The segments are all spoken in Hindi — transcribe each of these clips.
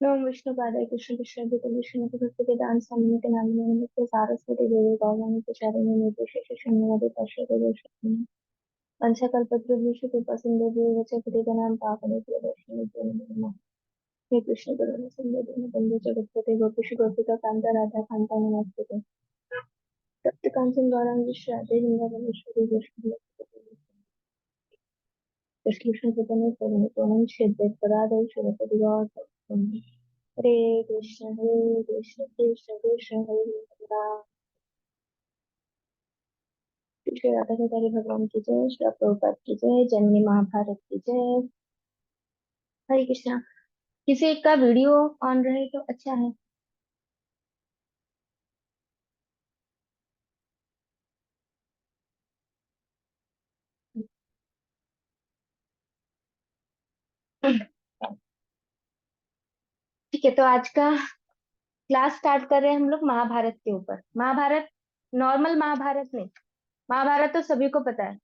नमो विष्णुपादाय कृष्ण कृष्ण विष्णु भक्ति वेदांत स्वामी के नाम में नमस्ते सारस्वती देवी गौरांगी प्रचारिणी निर्देश शून्यवादी पार्श्व पंचकल्पद्रुभ्यश्च कृपा सिन्धुभ्यो च पतितनां पावनेभ्यो वैष्णवेभ्यो नमो नमः। हे कृष्ण करुणा सिन्धु दीनबन्धु जगत्पते गोपीश गोपिका कान्ता राधा कान्ता नमस्ते। तप्त कांचन गौरांगी राधे वृंदावनेश्वरी वैष्णवी कृष्ण चैतन्य प्रभु पूर्ण श्रद्धे पराधे शिवपति गौर हरे कृष्ण कृष्ण कृष्ण हरे हरे राम। श्री राधा गोपाल भगवान की जय, श्री प्रभुपाद की जय, जननी महाभारत की जय। हरे कृष्णा। किसी एक का वीडियो ऑन रहे तो अच्छा है। ठीक है, तो आज का क्लास स्टार्ट कर रहे हैं हम लोग महाभारत के ऊपर। महाभारत नॉर्मल महाभारत नहीं, महाभारत तो सभी को पता है।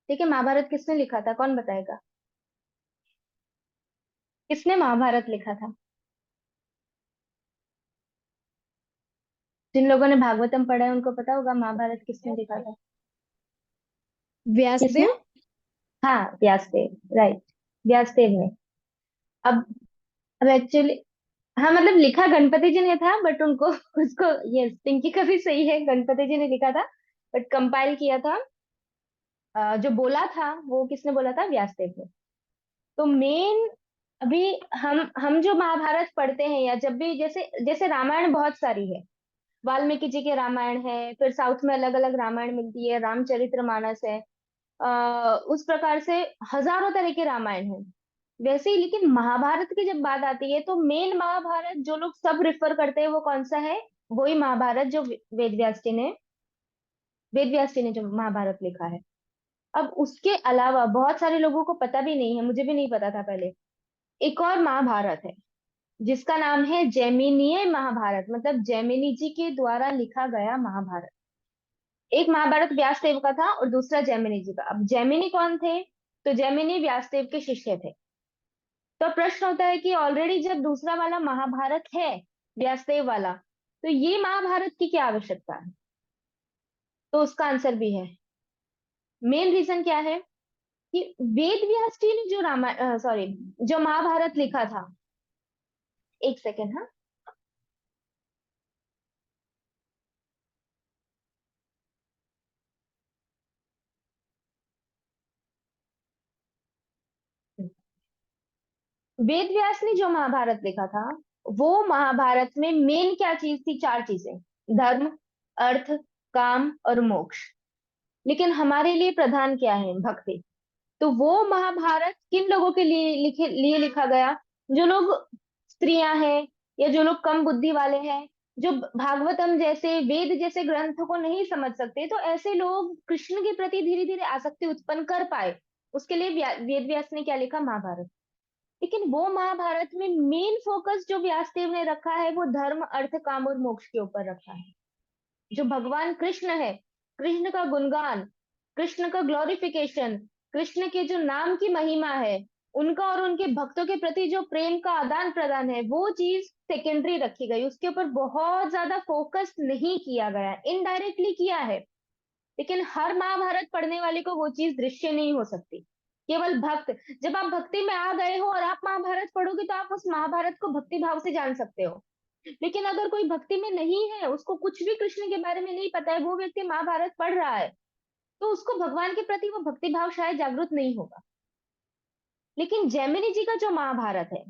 ठीक है, महाभारत किसने लिखा था, कौन बताएगा? किसने महाभारत लिखा था? जिन लोगों ने भागवतम पढ़ा है उनको पता होगा महाभारत किसने लिखा था। किसने? व्यासदेव। हाँ, व्यासदेव, राइट। व्यासदेव ने। अब अब एक्चुअली, हाँ मतलब लिखा गणपति जी ने था, बट उनको उसको, यस पिंकी का भी सही है, गणपति जी ने लिखा था। बट कंपाइल किया था, जो बोला था वो किसने बोला था? व्यासदेव ने। तो मेन, अभी हम जो महाभारत पढ़ते हैं या जब भी, जैसे जैसे रामायण बहुत सारी है। वाल्मीकि जी के रामायण है, फिर साउथ में अलग अलग रामायण मिलती है, रामचरितमानस है। उस प्रकार से हजारों तरह के रामायण हैं। वैसे ही लेकिन महाभारत की जब बात आती है तो मेन महाभारत जो लोग सब रिफर करते हैं वो कौन सा है? वही महाभारत जो वेद व्यास जी ने जो महाभारत लिखा है। अब उसके अलावा बहुत सारे लोगों को पता भी नहीं है, मुझे भी नहीं पता था पहले। एक और महाभारत है जिसका नाम है जैमिनीय महाभारत, मतलब जैमिनी जी के द्वारा लिखा गया महाभारत। एक महाभारत व्यासदेव का था और दूसरा जैमिनी जी का। अब जैमिनी कौन थे? तो जैमिनी व्यासदेव के शिष्य थे। तो प्रश्न होता है कि ऑलरेडी जब दूसरा वाला महाभारत है, व्यासदेव वाला, तो ये महाभारत की क्या आवश्यकता है? तो उसका आंसर भी है। मेन रीजन क्या है कि वेद व्यास जी ने जो रामायण, सॉरी, जो महाभारत लिखा था। एक सेकेंड, हाँ। वेद व्यास ने जो महाभारत लिखा था, वो महाभारत में मेन क्या चीज थी? चार चीजें: धर्म, अर्थ, काम और मोक्ष। लेकिन हमारे लिए प्रधान क्या है? भक्ति। तो वो महाभारत किन लोगों के लिए लिखा गया? जो लोग स्त्रियां हैं या जो लोग कम बुद्धि वाले हैं, जो भागवतम जैसे वेद जैसे ग्रंथ को नहीं समझ सकते, तो ऐसे लोग कृष्ण के प्रति धीरे धीरे आसक्ति उत्पन्न कर पाए। उसके लिए वेद व्यास ने क्या लिखा? महाभारत। लेकिन वो महाभारत में मेन फोकस जो व्यासदेव ने रखा है वो धर्म, अर्थ, काम और मोक्ष के ऊपर रखा है। जो भगवान कृष्ण है, कृष्ण का गुणगान, कृष्ण का ग्लोरिफिकेशन, कृष्ण के जो नाम की महिमा है, उनका और उनके भक्तों के प्रति जो प्रेम का आदान प्रदान है, वो चीज सेकेंडरी रखी गई। उसके ऊपर बहुत ज्यादा फोकस नहीं किया गया, इनडायरेक्टली किया है। लेकिन हर महाभारत पढ़ने वाले को वो चीज दृश्य नहीं हो सकती। केवल भक्त, जब आप भक्ति में आ गए हो और आप महाभारत पढ़ोगे तो आप उस महाभारत को भक्ति भाव से जान सकते हो। लेकिन अगर कोई भक्ति में नहीं है, उसको कुछ भी कृष्ण के बारे में नहीं पता है, वो व्यक्ति महाभारत पढ़ रहा है, तो उसको भगवान के प्रति वो भक्ति भाव शायद जागृत नहीं होगा। लेकिन जैमिनी जी का जो महाभारत है,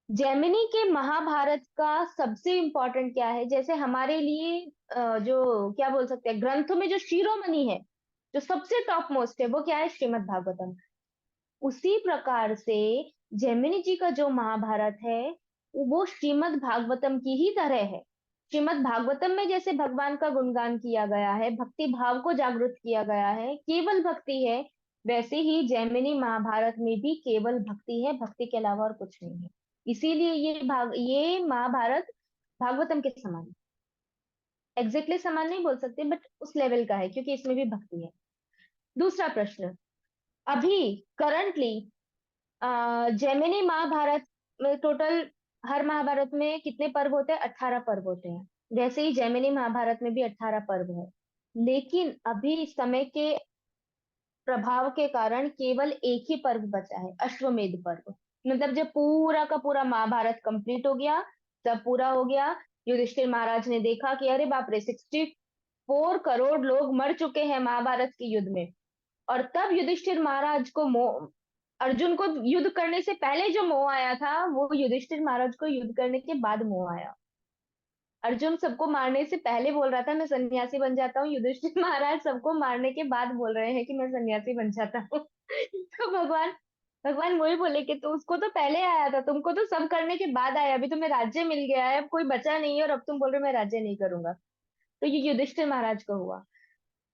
जैमिनी के महाभारत का सबसे इंपॉर्टेंट क्या है? जैसे हमारे लिए जो क्या बोल सकते हैं, ग्रंथों में जो शिरोमणि है, जो सबसे टॉप मोस्ट है, वो क्या है? श्रीमद् भागवतम। उसी प्रकार से जैमिनी जी का जो महाभारत है वो श्रीमद् भागवतम की ही तरह है। श्रीमद् भागवतम में जैसे भगवान का गुणगान किया गया है, भक्ति भाव को जागृत किया गया है, केवल भक्ति है, वैसे ही जैमिनी महाभारत में भी केवल भक्ति है, भक्ति के अलावा और कुछ नहीं है। इसीलिए ये महाभारत भागवतम के समान है। एग्जैक्टली समान नहीं बोल सकते, बट उस लेवल का है क्योंकि इसमें भी भक्ति है। दूसरा प्रश्न, अभी करंटली जेमिनी महाभारत में टोटल हर महाभारत में कितने पर्व होते हैं? 18 पर्व होते हैं। वैसे ही जैमिनी महाभारत में भी 18 पर्व है। लेकिन अभी इस समय के प्रभाव के कारण केवल एक ही पर्व बचा है, अश्वमेध पर्व। मतलब जब पूरा का पूरा महाभारत कंप्लीट हो गया, सब पूरा हो गया, युधिष्ठिर महाराज ने देखा कि अरे बाप रे, 64 करोड़ लोग मर चुके हैं महाभारत के युद्ध में। और तब युधिष्ठिर महाराज को मोह, अर्जुन को युद्ध करने से पहले जो मोह आया था, वो युधिष्ठिर महाराज को युद्ध करने के बाद मोह आया। अर्जुन सबको मारने से पहले बोल रहा था मैं सन्यासी बन जाता हूँ, युधिष्ठिर महाराज सबको मारने के बाद बोल रहे हैं कि मैं सन्यासी बन जाता हूँ। तो भगवान भगवान वही बोले कि तो उसको तो पहले आया था, तुमको तो सब करने के बाद आया, अभी तुम्हें राज्य मिल गया है, अब कोई बचा नहीं है, और अब तुम बोल रहे हो मैं राज्य नहीं करूंगा। तो ये युधिष्ठिर महाराज का हुआ।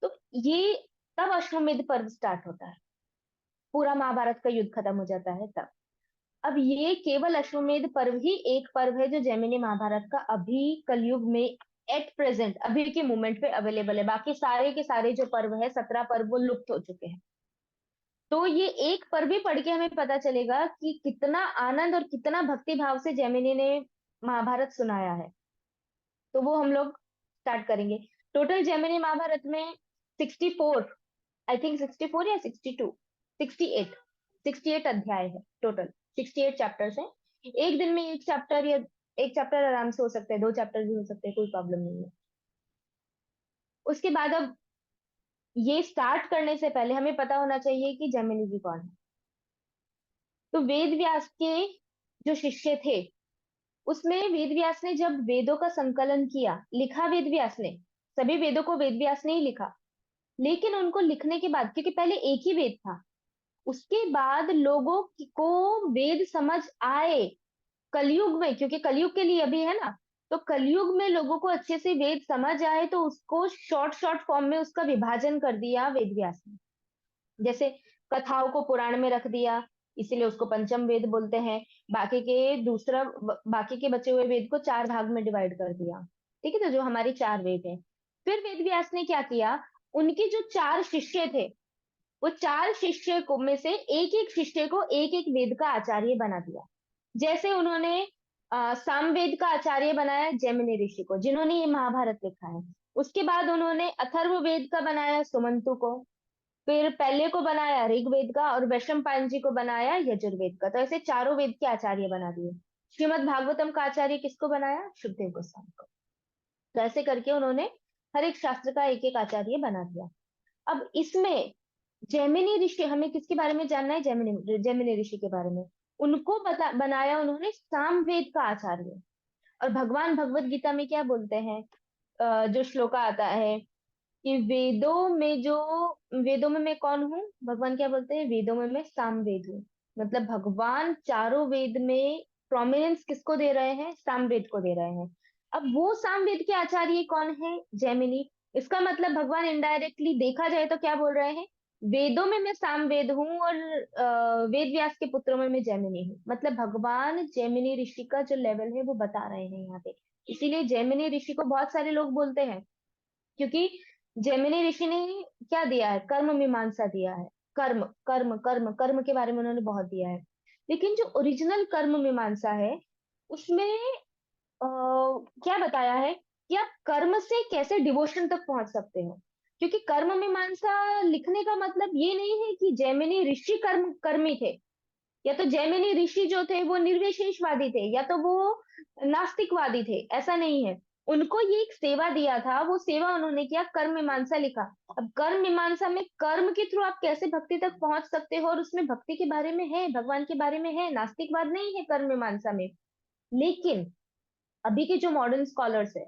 तो ये तब अश्वमेध पर्व स्टार्ट होता है, पूरा महाभारत का युद्ध खत्म हो जाता है तब। अब ये केवल अश्वमेध पर्व ही एक पर्व है जो जैमिनी महाभारत का अभी कलयुग में एट प्रेजेंट अभी के मोमेंट पे अवेलेबल है। बाकी सारे के सारे जो पर्व है, 17 पर्व, वो लुप्त हो चुके हैं। तो ये एक पर्व ही पढ़ के हमें पता चलेगा कि कितना आनंद और कितना भक्ति भाव से जैमिनी ने महाभारत सुनाया है। तो वो हम लोग स्टार्ट करेंगे। टोटल जैमिनी महाभारत में 64, आई थिंक 64 या 62, 68, 68 अध्याय है टोटल। 68 चैप्टर्स हैं। एक दिन में एक चैप्टर, या एक चैप्टर आराम से हो सकते हैं, 2 चैप्टर भी हो सकते हैं, कोई प्रॉब्लम नहीं है। उसके बाद अब ये स्टार्ट करने से पहले हमें पता होना चाहिए कि जैमिनी जी कौन है। तो वेद व्यास के जो शिष्य थे, उसमें वेद व्यास ने जब वेदों का संकलन किया, लिखा वेद व्यास ने, सभी वेदों को वेद व्यास ने ही लिखा। लेकिन उनको लिखने के बाद, क्योंकि पहले एक ही वेद था, उसके बाद लोगों को वेद समझ आए कलयुग में, क्योंकि कलयुग के लिए अभी है ना। तो कलयुग में लोगों को अच्छे से वेद समझ आए, तो उसको शॉर्ट शॉर्ट फॉर्म में उसका विभाजन कर दिया वेद व्यास ने। जैसे कथाओं को पुराण में रख दिया, इसीलिए उसको पंचम वेद बोलते हैं। बाकी के बचे हुए वेद को 4 भाग में डिवाइड कर दिया। ठीक है, तो जो हमारी 4 वेद है। फिर वेद व्यास ने क्या किया, उनके जो 4 शिष्य थे, वो 4 शिष्य को में से एक एक शिष्य को एक एक वेद का आचार्य बना दिया। जैसे उन्होंने सामवेद का आचार्य बनाया जैमिनी ऋषि को, जिन्होंने ये महाभारत लिखा है। उसके बाद उन्होंने अथर्व वेद का बनाया सुमंतु को। फिर पहले को बनाया ऋग्वेद का, और वैशंपायन जी को बनाया यजुर्वेद का। तो ऐसे चारों वेद के आचार्य बना दिए। श्रीमद् भागवतम का आचार्य किसको बनाया? शुकदेव गोस्वामी को। तो ऐसे करके उन्होंने हर एक शास्त्र का एक एक आचार्य बना दिया। अब इसमें जैमिनी ऋषि, हमें किसके बारे में जानना है? जैमिनी जैमिनी ऋषि के बारे में। उनको बनाया उन्होंने सामवेद का आचार्य। और भगवान भगवत गीता में क्या बोलते हैं? जो श्लोका आता है कि वेदों में मैं कौन हूँ, भगवान क्या बोलते हैं? वेदों में मैं सामवेद हूँ। मतलब भगवान चारों वेद में प्रोमिनेंस किसको दे रहे हैं? सामवेद को दे रहे हैं। अब वो सामवेद के आचार्य कौन है? जैमिनी। इसका मतलब भगवान इनडायरेक्टली देखा जाए तो क्या बोल रहे हैं? वेदों में मैं सामवेद हूँ, और वेद व्यास के पुत्रों में मैं जैमिनी हूँ। मतलब भगवान जैमिनी ऋषि का जो लेवल है वो बता रहे हैं यहाँ पे। इसीलिए जैमिनी ऋषि को बहुत सारे लोग बोलते हैं, क्योंकि जेमिनी ऋषि ने क्या दिया है? कर्म मीमांसा दिया है। कर्म कर्म कर्म कर्म के बारे में उन्होंने बहुत दिया है। लेकिन जो ओरिजिनल कर्म मीमांसा है, उसमें क्या बताया है कि आप कर्म से कैसे डिवोशन तक पहुंच सकते हो। क्योंकि कर्म मीमांसा लिखने का मतलब ये नहीं है कि जैमिनी ऋषि कर्मी थे, या तो जैमिनी ऋषि जो थे वो निर्विशेषवादी थे, या तो वो नास्तिकवादी थे। ऐसा नहीं है। उनको ये एक सेवा दिया था, वो सेवा उन्होंने किया, कर्म मीमांसा लिखा। अब कर्म मीमांसा में कर्म के थ्रू आप कैसे भक्ति तक पहुंच सकते हो, और उसमें भक्ति के बारे में है, भगवान के बारे में है, नास्तिकवाद नहीं है कर्म मीमांसा में। लेकिन अभी के जो मॉडर्न स्कॉलर्स है,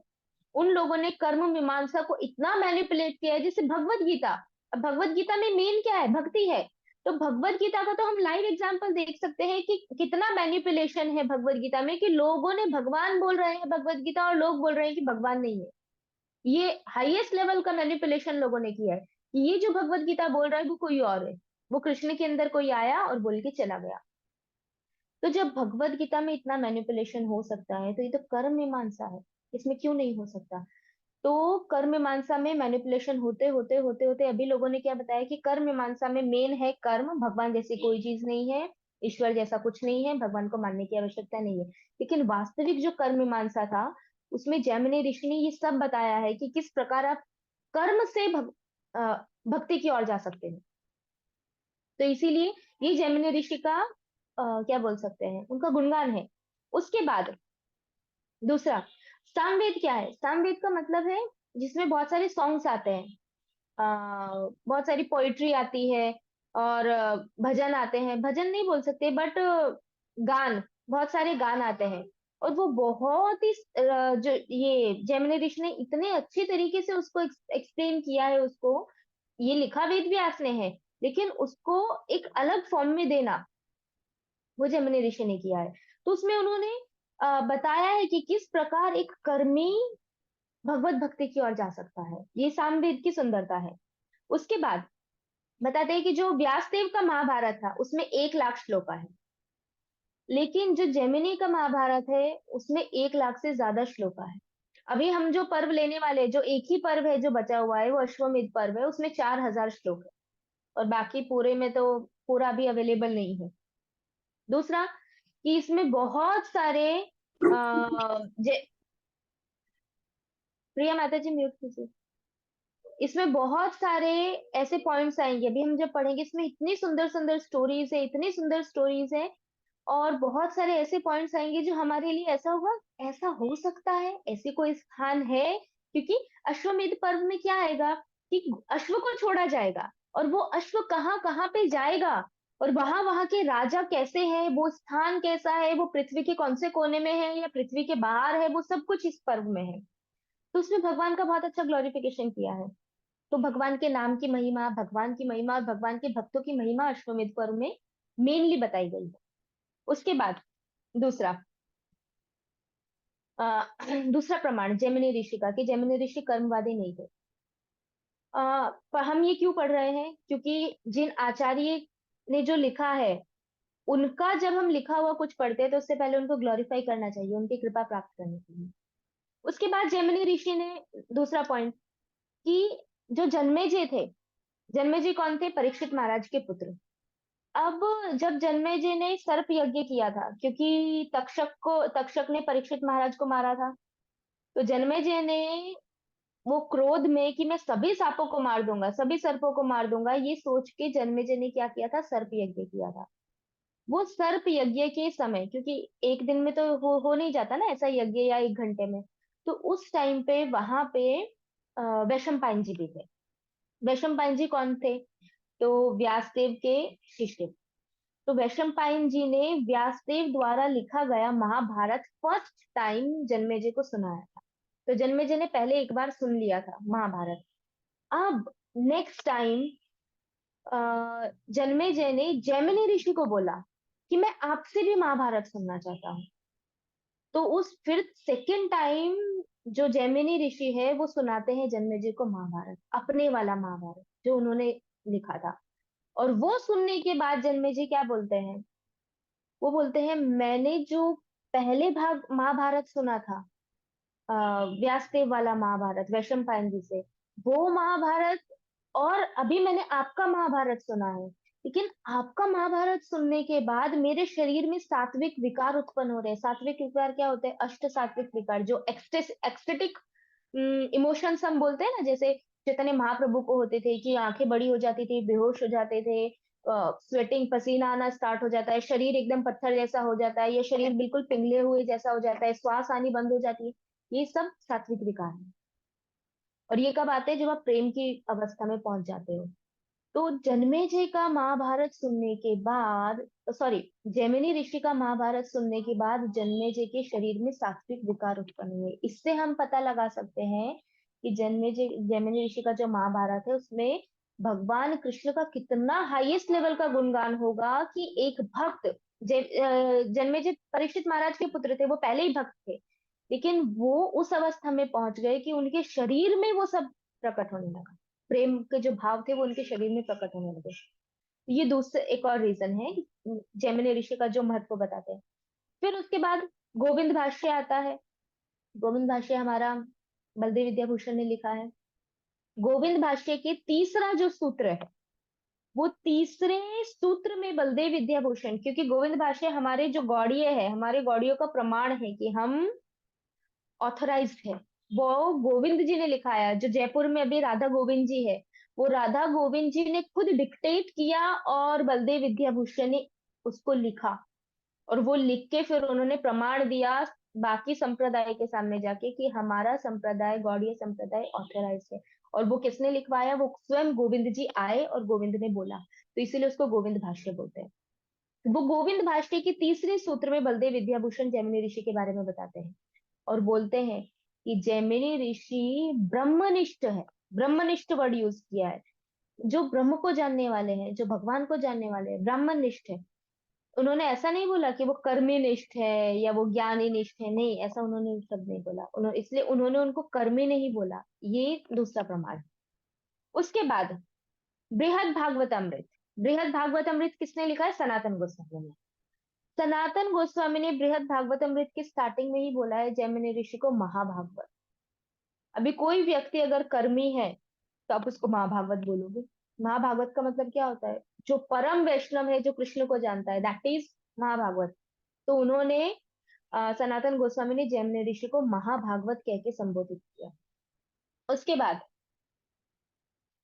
उन लोगों ने कर्म मीमांसा को इतना मैनिपुलेट किया है, जैसे भगवत गीता। अब भगवत गीता में मेन क्या है? भक्ति है। तो भगवत गीता का तो हम लाइव एग्जांपल देख सकते हैं कि कितना मैनिपुलेशन है भगवत गीता में, कि लोगों ने भगवान बोल रहे हैं भगवत गीता, और लोग बोल रहे हैं कि भगवान नहीं है। ये हाईएस्ट लेवल का मैनिपुलेशन लोगों ने किया है, कि ये जो भगवत गीता बोल रहा है वो कोई और है। वो कृष्ण के अंदर कोई आया और बोल के चला गया। तो जब भगवत गीता में इतना मैनिपुलेशन हो सकता है, तो ये तो कर्म मीमांसा है, इसमें क्यों नहीं हो सकता? तो कर्म मीमांसा में मैनिपुलेशन होते होते होते होते अभी लोगों ने क्या बताया कि कर्म मीमांसा में मेन है कर्म, भगवान जैसी कोई चीज नहीं है। ईश्वर जैसा कुछ नहीं है, भगवान को मानने की आवश्यकता नहीं है। लेकिन वास्तविक जो कर्म मीमांसा था, उसमें जैमिनी ऋषि ने ये सब बताया है कि किस प्रकार आप कर्म से भक्ति की ओर जा सकते हैं। तो इसीलिए ये जैमिनी ऋषि का क्या बोल सकते हैं, उनका गुणगान है। उसके बाद दूसरा, सामवेद क्या है? सामवेद का मतलब है जिसमें बहुत सारे सॉन्ग्स आते हैं, बहुत सारी पोइट्री आती है, और भजन आते हैं, भजन नहीं बोल सकते बट गान, बहुत सारे गान आते हैं। और वो बहुत ही जो ये जेमिनी ऋषि ने इतने अच्छे तरीके से उसको एक्सप्लेन किया है उसको। ये लिखा वेद व्यास ने है, लेकिन उसको एक अलग फॉर्म में देना वो जेमिनी ऋषि ने किया है। तो उसमें उन्होंने बताया है कि किस प्रकार एक कर्मी भगवत भक्ति की ओर जा सकता है। ये सामवेद की सुंदरता है। उसके बाद बताते हैं कि जो व्यासदेव का महाभारत था उसमें 1 लाख श्लोका है, लेकिन जो जेमिनी का महाभारत है उसमें 1 लाख से ज्यादा श्लोका है। अभी हम जो पर्व लेने वाले हैं, जो एक ही पर्व है जो बचा हुआ है, वो अश्वमेध पर्व है, उसमें 4,000 श्लोक है, और बाकी पूरे में तो पूरा भी अवेलेबल नहीं है। दूसरा, कि इसमें बहुत सारे प्रिया माता जी म्यूट कीजिए। इसमें बहुत सारे ऐसे पॉइंट्स आएंगे, अभी हम जब पढ़ेंगे, इसमें इतनी सुंदर सुंदर स्टोरीज है, इतनी सुंदर स्टोरीज है, और बहुत सारे ऐसे पॉइंट्स आएंगे जो हमारे लिए ऐसा होगा, ऐसा हो सकता है, ऐसे कोई स्थान है। क्योंकि अश्वमेध पर्व में क्या आएगा कि अश्व को छोड़ा जाएगा, और वो अश्व कहाँ कहाँ पे जाएगा, और वहां वहां के राजा कैसे हैं, वो स्थान कैसा है, वो पृथ्वी के कौन से कोने में है या पृथ्वी के बाहर है, वो सब कुछ इस पर्व में है। तो उसमें भगवान का बहुत अच्छा ग्लोरिफिकेशन किया है। तो भगवान के नाम की महिमा, भगवान की महिमा और भगवान के भक्तों की महिमा अश्वमेध पर्व में मेनली बताई गई है। उसके बाद दूसरा, अ, दूसरा प्रमाण जेमिनी ऋषि का, कि जेमिनी ऋषि कर्मवादी नहीं थे। पर हम ये क्यों पढ़ रहे हैं? क्योंकि जिन आचार्य ने जो लिखा है, उनका जब हम लिखा हुआ कुछ पढ़ते हैं तो उससे पहले उनको ग्लोरीफाई करना चाहिए, उनकी कृपा प्राप्त करनी चाहिए। उसके बाद जेमिनी ऋषि ने दूसरा पॉइंट, कि जो जन्मेजय थे, जन्मेजय कौन थे? परीक्षित महाराज के पुत्र। अब जब जन्मेजय ने सर्प यज्ञ किया था, क्योंकि तक्षक ने परीक्षित महाराज को मारा था, तो जन्मेजय ने वो क्रोध में कि मैं सभी सांपों को मार दूंगा, सभी सर्पों को मार दूंगा, ये सोच के जन्मेजय ने क्या किया था? सर्प यज्ञ किया था। वो सर्प यज्ञ के समय, क्योंकि एक दिन में तो हो नहीं जाता ना ऐसा यज्ञ, या 1 घंटे में, तो उस टाइम पे वहां पे वैशंपायन जी भी थे। वैशंपायन जी कौन थे? तो व्यासदेव के शिष्य। तो वैशंपायन जी ने व्यासदेव द्वारा लिखा गया महाभारत फर्स्ट टाइम जन्मेजय को सुनाया था। तो जन्मेजय ने पहले एक बार सुन लिया था महाभारत। अब नेक्स्ट टाइम जन्मेजय ने जैमिनी ऋषि को बोला कि मैं आपसे भी महाभारत सुनना चाहता हूँ। तो उस फिर सेकेंड टाइम जो जैमिनी ऋषि है वो सुनाते हैं जन्मेजय को महाभारत, अपने वाला महाभारत जो उन्होंने लिखा था। और वो सुनने के बाद जन्मेजय क्या बोलते हैं? वो बोलते हैं मैंने जो पहले भाग महाभारत सुना था, व्यासदेव वाला महाभारत वैशंपायन जी से, वो महाभारत, और अभी मैंने आपका महाभारत सुना है, लेकिन आपका महाभारत सुनने के बाद मेरे शरीर में सात्विक विकार उत्पन्न हो रहे हैं। सात्विक विकार क्या होते हैं? अष्ट सात्विक विकार, जो एक्सटेटिक इमोशंस हम बोलते हैं ना, जैसे चैतन्य महाप्रभु को होते थे कि आंखें बड़ी हो जाती थी, बेहोश हो जाते थे, स्वेटिंग, पसीना आना स्टार्ट हो जाता है, शरीर एकदम पत्थर जैसा हो जाता है, या शरीर बिल्कुल पिघले हुए जैसा हो जाता है, श्वास आनी बंद हो जाती है। ये सब सात्विक विकार है। और ये कब आते हैं? जब आप प्रेम की अवस्था में पहुंच जाते हो। तो जन्मेजय का महाभारत सुनने के बाद, सॉरी, जैमिनी ऋषि का महाभारत सुनने के बाद जन्मेजय के शरीर में सात्विक विकार उत्पन्न हुए। इससे हम पता लगा सकते हैं कि जन्मेजय जैमिनी ऋषि का जो महाभारत है उसमें भगवान कृष्ण का कितना हाईएस्ट लेवल का गुणगान होगा, कि एक भक्त, जन्मेजय परीक्षित महाराज के पुत्र थे, वो पहले ही भक्त थे, लेकिन वो उस अवस्था में पहुंच गए कि उनके शरीर में वो सब प्रकट होने लगा, प्रेम के जो भाव थे वो उनके शरीर में प्रकट होने लगे। ये दूसरा एक और रीजन है जैमिनी ऋषि का जो महत्व बताते हैं। फिर उसके बाद गोविंद भाष्य आता है। गोविंद भाष्य हमारा बलदेव विद्याभूषण ने लिखा है। गोविंद भाष्य के तीसरा जो सूत्र है, वो तीसरे सूत्र में बलदेव विद्याभूषण, क्योंकि गोविंद भाष्य हमारे जो गौड़ीय है, हमारे गौड़ियों का प्रमाण है कि हम ऑथराइज्ड है, वो गोविंद जी ने लिखाया। जो जयपुर में अभी राधा गोविंद जी है, वो राधा गोविंद जी ने खुद डिक्टेट किया और बलदेव विद्याभूषण ने उसको लिखा, और वो लिख के फिर उन्होंने प्रमाण दिया बाकी संप्रदाय के सामने जाके कि हमारा संप्रदाय गौड़ीय संप्रदाय ऑथराइज है। और वो किसने लिखवाया? वो स्वयं गोविंद जी आए और गोविंद ने बोला, तो इसीलिए उसको गोविंद भाष्य बोलते हैं। वो गोविंद भाष्य के तीसरे सूत्र में बलदेव विद्याभूषण जैमिनी ऋषि के बारे में बताते हैं और बोलते हैं कि जैमिनी ऋषि ब्रह्मनिष्ठ है। ब्रह्मनिष्ठ वर्ड यूज किया है, जो ब्रह्म को जानने वाले हैं, जो भगवान को जानने वाले हैं, ब्राह्मणनिष्ठ है। उन्होंने ऐसा नहीं बोला कि वो कर्मी निष्ठ है या वो ज्ञानी निष्ठ है, नहीं, ऐसा उन्होंने शब्द नहीं बोला। उन्होंने इसलिए उन्होंने उनको कर्मी नहीं बोला, ये दूसरा प्रमाण है। उसके बाद बृहद भागवतामृत। बृहद भागवतामृत किसने लिखा है? सनातन गोस्वामी ने। सनातन गोस्वामी ने बृहद भागवतामृत की स्टार्टिंग में ही बोला है जैमिनी ऋषि को महाभागवत। अभी कोई व्यक्ति अगर कर्मी है तो आप उसको महाभागवत बोलोगे। महाभागवत का मतलब क्या होता है? जो परम वैष्णव है, जो कृष्ण को जानता है, दैट इज महाभागवत। तो उन्होंने सनातन गोस्वामी ने जैमिनी ऋषि को महाभागवत कह के संबोधित किया। उसके बाद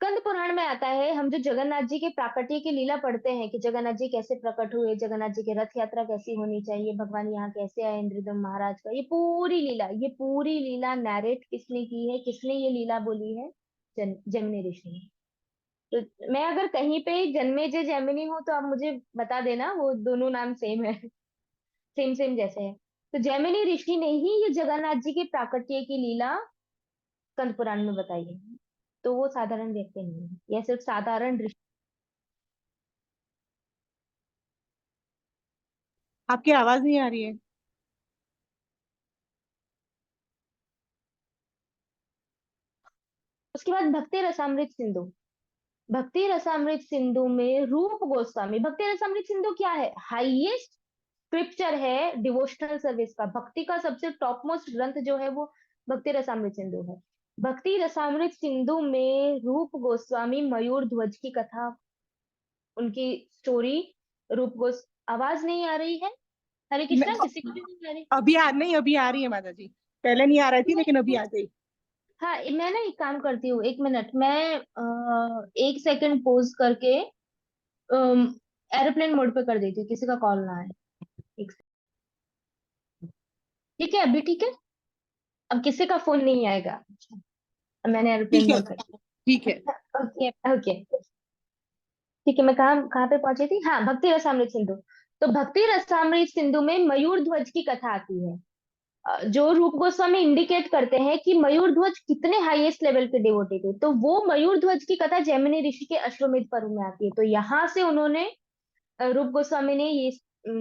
स्कंद पुराण में आता है, हम जो जगन्नाथ जी के प्राकट्य की लीला पढ़ते हैं कि जगन्नाथ जी कैसे प्रकट हुए, जगन्नाथ जी की रथ यात्रा कैसी होनी चाहिए, भगवान यहाँ कैसे आए, इंद्रदम महाराज का, ये पूरी लीला नैरेट किसने की है, किसने ये लीला बोली है? जैमिनी ऋषि ने। तो मैं अगर कहीं पे जन्मे जय जैमिनी हूँ तो आप मुझे बता देना, वो दोनों नाम सेम है, सेम सेम जैसे है। तो जैमिनी ऋषि ने ही ये जगन्नाथ जी के प्राकट्य की लीला स्कंद पुराण में बताई है। तो वो साधारण व्यक्ति नहीं है, यह सिर्फ साधारण ऋषि। आपकी आवाज नहीं आ रही है। उसके बाद भक्ति रसामृत सिंधु। भक्ति रसामृत सिंधु में रूप गोस्वामी, भक्ति रसामृत सिंधु क्या है? हाईएस्ट स्क्रिप्चर है डिवोशनल सर्विस का, भक्ति का सबसे टॉप मोस्ट ग्रंथ जो है वो भक्ति रसामृत सिंधु है। भक्ति रसामृत सिंधु में रूप गोस्वामी मयूर ध्वज की कथा, उनकी स्टोरी, रूप गोस आवाज नहीं आ रही है? हरे मैं, कृष्णा, किसी को भी नहीं आ रही? नहीं, अभी आ रही है माता जी। पहले नहीं आ रही थी, लेकिन अभी मैं आ गई। हाँ, मैं ना एक काम करती हूँ, 1 मिनट, मैं 1 सेकंड पोज करके एरोप्लेन मोड पे कर देती हूँ, किसी का कॉल ना आए। एक ठीक है, अभी ठीक है? अब किसी का फोन नहीं आएगा। अच्छा, अब मैंने एरोप्लेन ठीक है, मोड कर ठीक है। दिया। ओके ओके, ठीक है। मैं कहाँ कहाँ पे पहुंची थी? हाँ, भक्ति रसामृत सिंधु। तो भक्ति रसामृत सिंधु में मयूर ध्वज की कथा आती है। जो रूप गोस्वामी इंडिकेट करते हैं कि मयूर ध्वज कितने हाईएस्ट लेवल के डिवोटी थे, तो वो मयूर ध्वज की कथा जैमिनी ऋषि के अश्वमेध पर्व में आती है। तो यहाँ से उन्होंने रूप गोस्वामी ने ये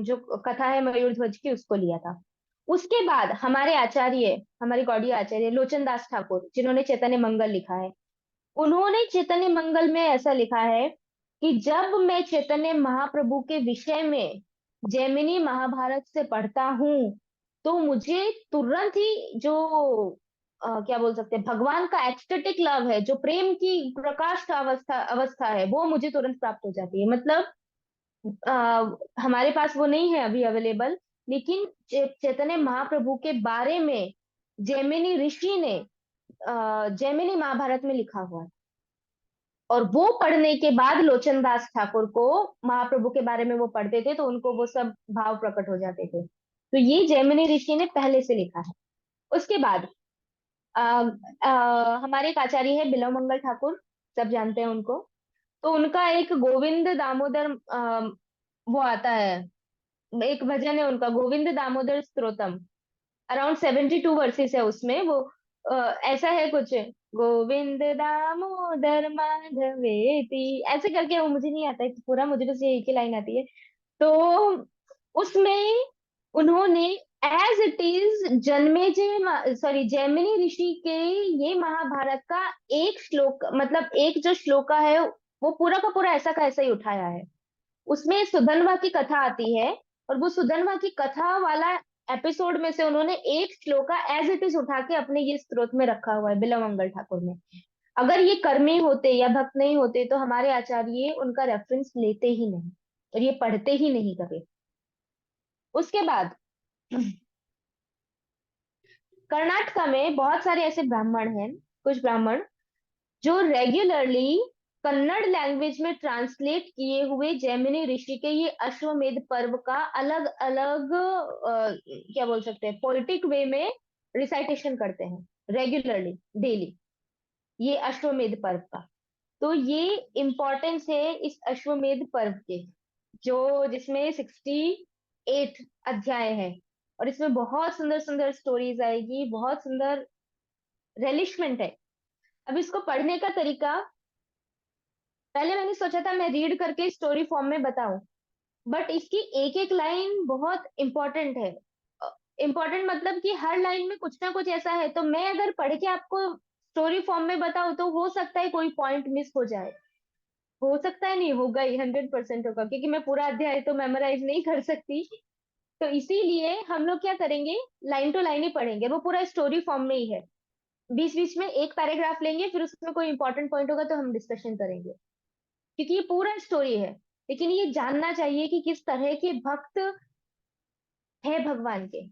जो कथा है मयूर ध्वज की उसको लिया था। उसके बाद हमारे आचार्य, हमारे गौड़ीय आचार्य लोचन दास ठाकुर, जिन्होंने चैतन्य मंगल लिखा है, उन्होंने चैतन्य मंगल में ऐसा लिखा है कि जब मैं चैतन्य महाप्रभु के विषय में जैमिनी महाभारत से पढ़ता हूँ तो मुझे तुरंत ही जो क्या बोल सकते हैं, भगवान का एक्सटेटिक लव है, जो प्रेम की प्रकाश अवस्था अवस्था है, वो मुझे तुरंत प्राप्त हो जाती है। मतलब हमारे पास वो नहीं है अभी अवेलेबल, लेकिन चैतन्य महाप्रभु के बारे में जैमिनी ऋषि ने जैमिनी महाभारत में लिखा हुआ है। और वो पढ़ने के बाद लोचन दास ठाकुर को, महाप्रभु के बारे में वो पढ़ते थे तो उनको वो सब भाव प्रकट हो जाते थे। तो ये जैमिनी ऋषि ने पहले से लिखा है। उसके बाद आ, हमारे एक आचार्य है बिलव मंगल ठाकुर, सब जानते हैं उनको। तो उनका एक गोविंद दामोदर वो आता है, एक भजन है उनका, गोविंद दामोदर स्तोत्रम। अराउंड 72 वर्सेस है उसमें। वो अ, ऐसा है कुछ, गोविंद दामोदर माधवेति, ऐसे करके, वो मुझे नहीं आता है पूरा, मुझे बस ये एक ही लाइन आती है। तो उसमें उन्होंने as it is Janmejay, sorry, Jaimini rishi के ये महाभारत का एक श्लोक, मतलब एक जो श्लोका है, वो पूरा का पूरा ऐसा का ऐसा ही उठाया है। उसमें सुधन्वा की कथा आती है, और वो सुधन्वा की कथा वाला एपिसोड में से उन्होंने एक श्लोका एज इट इज उठा के अपने ये स्त्रोत में रखा हुआ है बिलव मंगल ठाकुर ने। अगर ये कर्मी होते या भक्त नहीं होते तो हमारे आचार्य उनका रेफरेंस लेते ही नहीं और ये पढ़ते ही नहीं कभी। उसके बाद कर्नाटका में बहुत सारे ऐसे ब्राह्मण हैं, कुछ ब्राह्मण जो रेगुलरली कन्नड़ लैंग्वेज में ट्रांसलेट किए हुए जैमिनी ऋषि के ये अश्वमेध पर्व का अलग अलग क्या बोल सकते हैं, पोइटिक वे में रिसाइटेशन करते हैं रेगुलरली, डेली, ये अश्वमेध पर्व का। तो ये इम्पोर्टेंस है इस अश्वमेध पर्व के, जो जिसमें 68 अध्याय है और इसमें बहुत सुंदर सुंदर स्टोरीज आएगी, बहुत सुंदर रेलिशमेंट है। अब इसको पढ़ने का तरीका, पहले मैंने सोचा था मैं रीड करके स्टोरी फॉर्म में बताऊं, बट इसकी एक एक लाइन बहुत इंपॉर्टेंट है। इंपॉर्टेंट मतलब कि हर लाइन में कुछ ना कुछ ऐसा है, तो मैं अगर पढ़ के आपको स्टोरी फॉर्म में बताऊं तो हो सकता है कोई पॉइंट मिस हो जाए, हो सकता है, नहीं होगा ही, 100% होगा, क्योंकि मैं पूरा अध्याय तो मेमोराइज नहीं कर सकती। तो इसीलिए हम लोग क्या करेंगे, लाइन टू लाइन ही पढ़ेंगे, वो पूरा स्टोरी फॉर्म में ही है। बीच बीच में एक पैराग्राफ लेंगे, फिर उसमें कोई इंपॉर्टेंट पॉइंट होगा तो हम डिस्कशन करेंगे, क्योंकि ये पूरा स्टोरी है। लेकिन ये जानना चाहिए कि किस तरह के भक्त है भगवान के।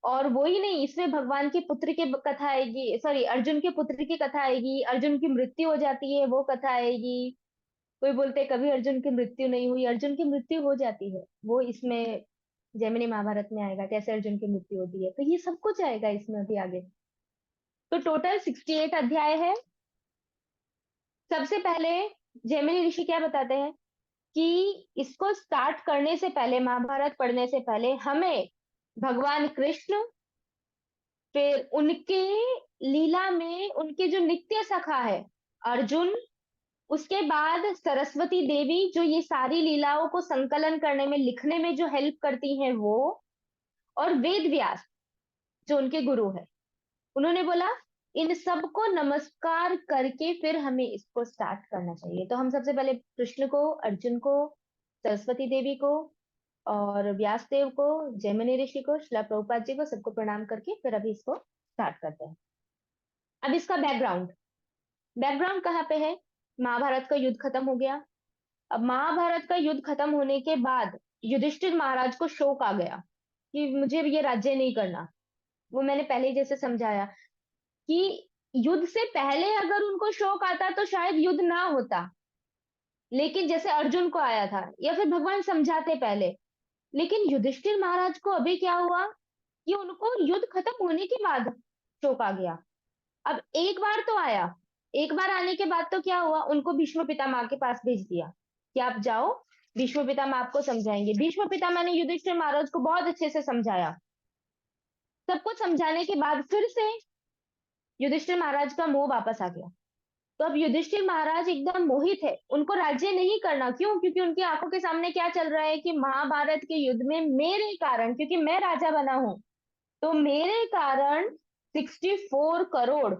और वो ही नहीं, इसमें भगवान के पुत्र की कथा आएगी, सॉरी अर्जुन के पुत्र की कथा आएगी, अर्जुन की मृत्यु हो जाती है वो कथा आएगी। कोई बोलते हैं कभी अर्जुन की मृत्यु नहीं हुई, अर्जुन की मृत्यु हो जाती है, वो इसमें जैमिनी महाभारत में आएगा कैसे अर्जुन की मृत्यु होती है, तो ये सब कुछ आएगा इसमें अभी आगे। तो टोटल 68 अध्याय है। सबसे पहले जैमिनी ऋषि क्या बताते हैं कि इसको स्टार्ट करने से पहले, महाभारत पढ़ने से पहले हमें भगवान कृष्ण, फिर उनके लीला में उनके जो नित्य सखा है अर्जुन, उसके बाद सरस्वती देवी जो ये सारी लीलाओं को संकलन करने में, लिखने में जो हेल्प करती हैं वो, और वेद व्यास जो उनके गुरु है, उन्होंने बोला इन सबको नमस्कार करके फिर हमें इसको स्टार्ट करना चाहिए। तो हम सबसे पहले कृष्ण को, अर्जुन को, सरस्वती देवी को और व्यास देव को, जैमिनी ऋषि को, श्रील प्रभुपाद जी को, सबको प्रणाम करके फिर अभी इसको स्टार्ट करते हैं। अब इसका बैकग्राउंड, बैकग्राउंड कहाँ पे है, महाभारत का युद्ध खत्म हो गया। अब महाभारत का युद्ध खत्म होने के बाद युधिष्ठिर महाराज को शोक आ गया कि मुझे ये राज्य नहीं करना। वो मैंने पहले ही जैसे समझाया कि युद्ध से पहले अगर उनको शौक आता तो शायद युद्ध ना होता, लेकिन जैसे अर्जुन को आया था, या फिर भगवान समझाते पहले। लेकिन युधिष्ठिर महाराज को अभी क्या हुआ कि उनको युद्ध खत्म होने के बाद शौक आ गया। अब एक बार तो आया, एक बार आने के बाद तो क्या हुआ, उनको भीष्म पितामह के पास भेज दिया कि आप जाओ, भीष्म पितामह आपको समझाएंगे। भीष्म पितामह ने युधिष्ठिर महाराज को बहुत अच्छे से समझाया। सब कुछ समझाने के बाद फिर से युधिष्ठिर महाराज का मोह वापस आ गया। तो अब युधिष्ठिर महाराज एकदम मोहित है, उनको राज्य नहीं करना। क्यों? क्योंकि उनकी आंखों के सामने क्या चल रहा है कि महाभारत के युद्ध में मेरे कारण, क्योंकि मैं राजा बना हूं, तो मेरे कारण 64 करोड़,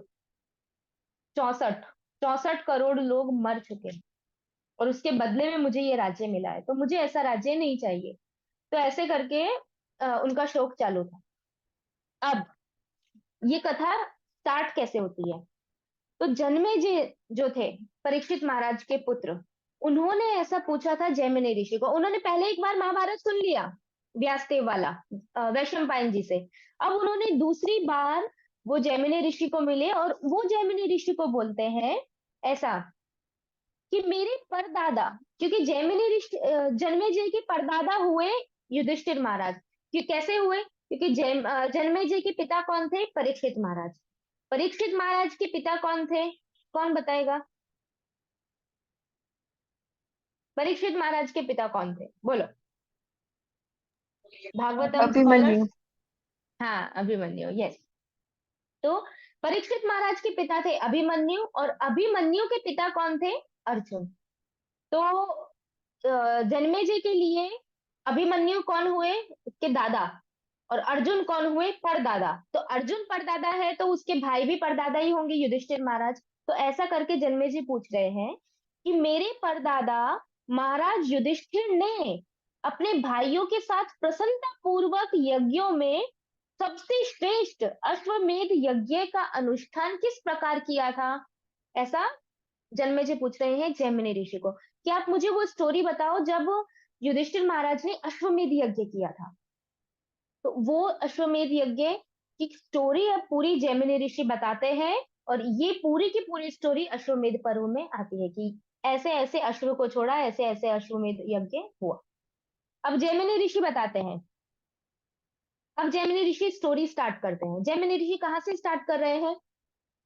64 करोड़ लोग मर चुके हैं और उसके बदले में मुझे ये राज्य मिला है, तो मुझे ऐसा राज्य नहीं चाहिए। तो ऐसे करके उनका शोक चालू था। अब ये कथा स्टार्ट कैसे होती है, तो जन्मेजय जो थे, परीक्षित महाराज के पुत्र, उन्होंने ऐसा पूछा था जैमिनी ऋषि को। उन्होंने पहले एक बार महाभारत सुन लिया व्यासदेव वाला, वैशंपायन जी से। अब उन्होंने दूसरी बार वो जैमिनी ऋषि को मिले और वो जैमिनी ऋषि को बोलते हैं ऐसा कि मेरे परदादा, क्योंकि जैमिनी ऋषि जन्मेजय के परदादा हुए युधिष्ठिर महाराज। कैसे हुए? क्योंकि जन्मेजय के पिता कौन थे? परीक्षित महाराज। परीक्षित महाराज के पिता कौन थे? कौन बताएगा? परीक्षित महाराज के पिता कौन थे, बोलो। भागवतम स्कॉलर्स। अभिमन्यु। हाँ, अभिमन्यु, यस। तो परीक्षित महाराज के पिता थे अभिमन्यु, और अभिमन्यु के पिता कौन थे? अर्जुन। तो जन्मेजय के लिए अभिमन्यु कौन हुए? उसके दादा। और अर्जुन कौन हुए? परदादा। तो अर्जुन परदादा है तो उसके भाई भी परदादा ही होंगे, युधिष्ठिर महाराज। तो ऐसा करके जन्मेजय पूछ रहे हैं कि मेरे परदादा महाराज युधिष्ठिर ने अपने भाइयों के साथ प्रसन्नता पूर्वक यज्ञों में सबसे श्रेष्ठ अश्वमेध यज्ञ का अनुष्ठान किस प्रकार किया था? ऐसा जन्मेजय पूछ रहे हैं जैमिनी ऋषि को कि आप मुझे वो स्टोरी बताओ जब युधिष्ठिर महाराज ने अश्वमेध यज्ञ किया था। तो वो अश्वमेध यज्ञ की स्टोरी अब पूरी जैमिनी ऋषि बताते हैं, और ये पूरी की पूरी स्टोरी अश्वमेध पर्व में आती है कि ऐसे ऐसे अश्व को छोड़ा, ऐसे ऐसे अश्वमेध यज्ञ हुआ। अब जैमिनी ऋषि बताते हैं। अब जैमिनी ऋषि स्टोरी स्टार्ट करते हैं। जैमिनी ऋषि कहाँ से स्टार्ट कर रहे हैं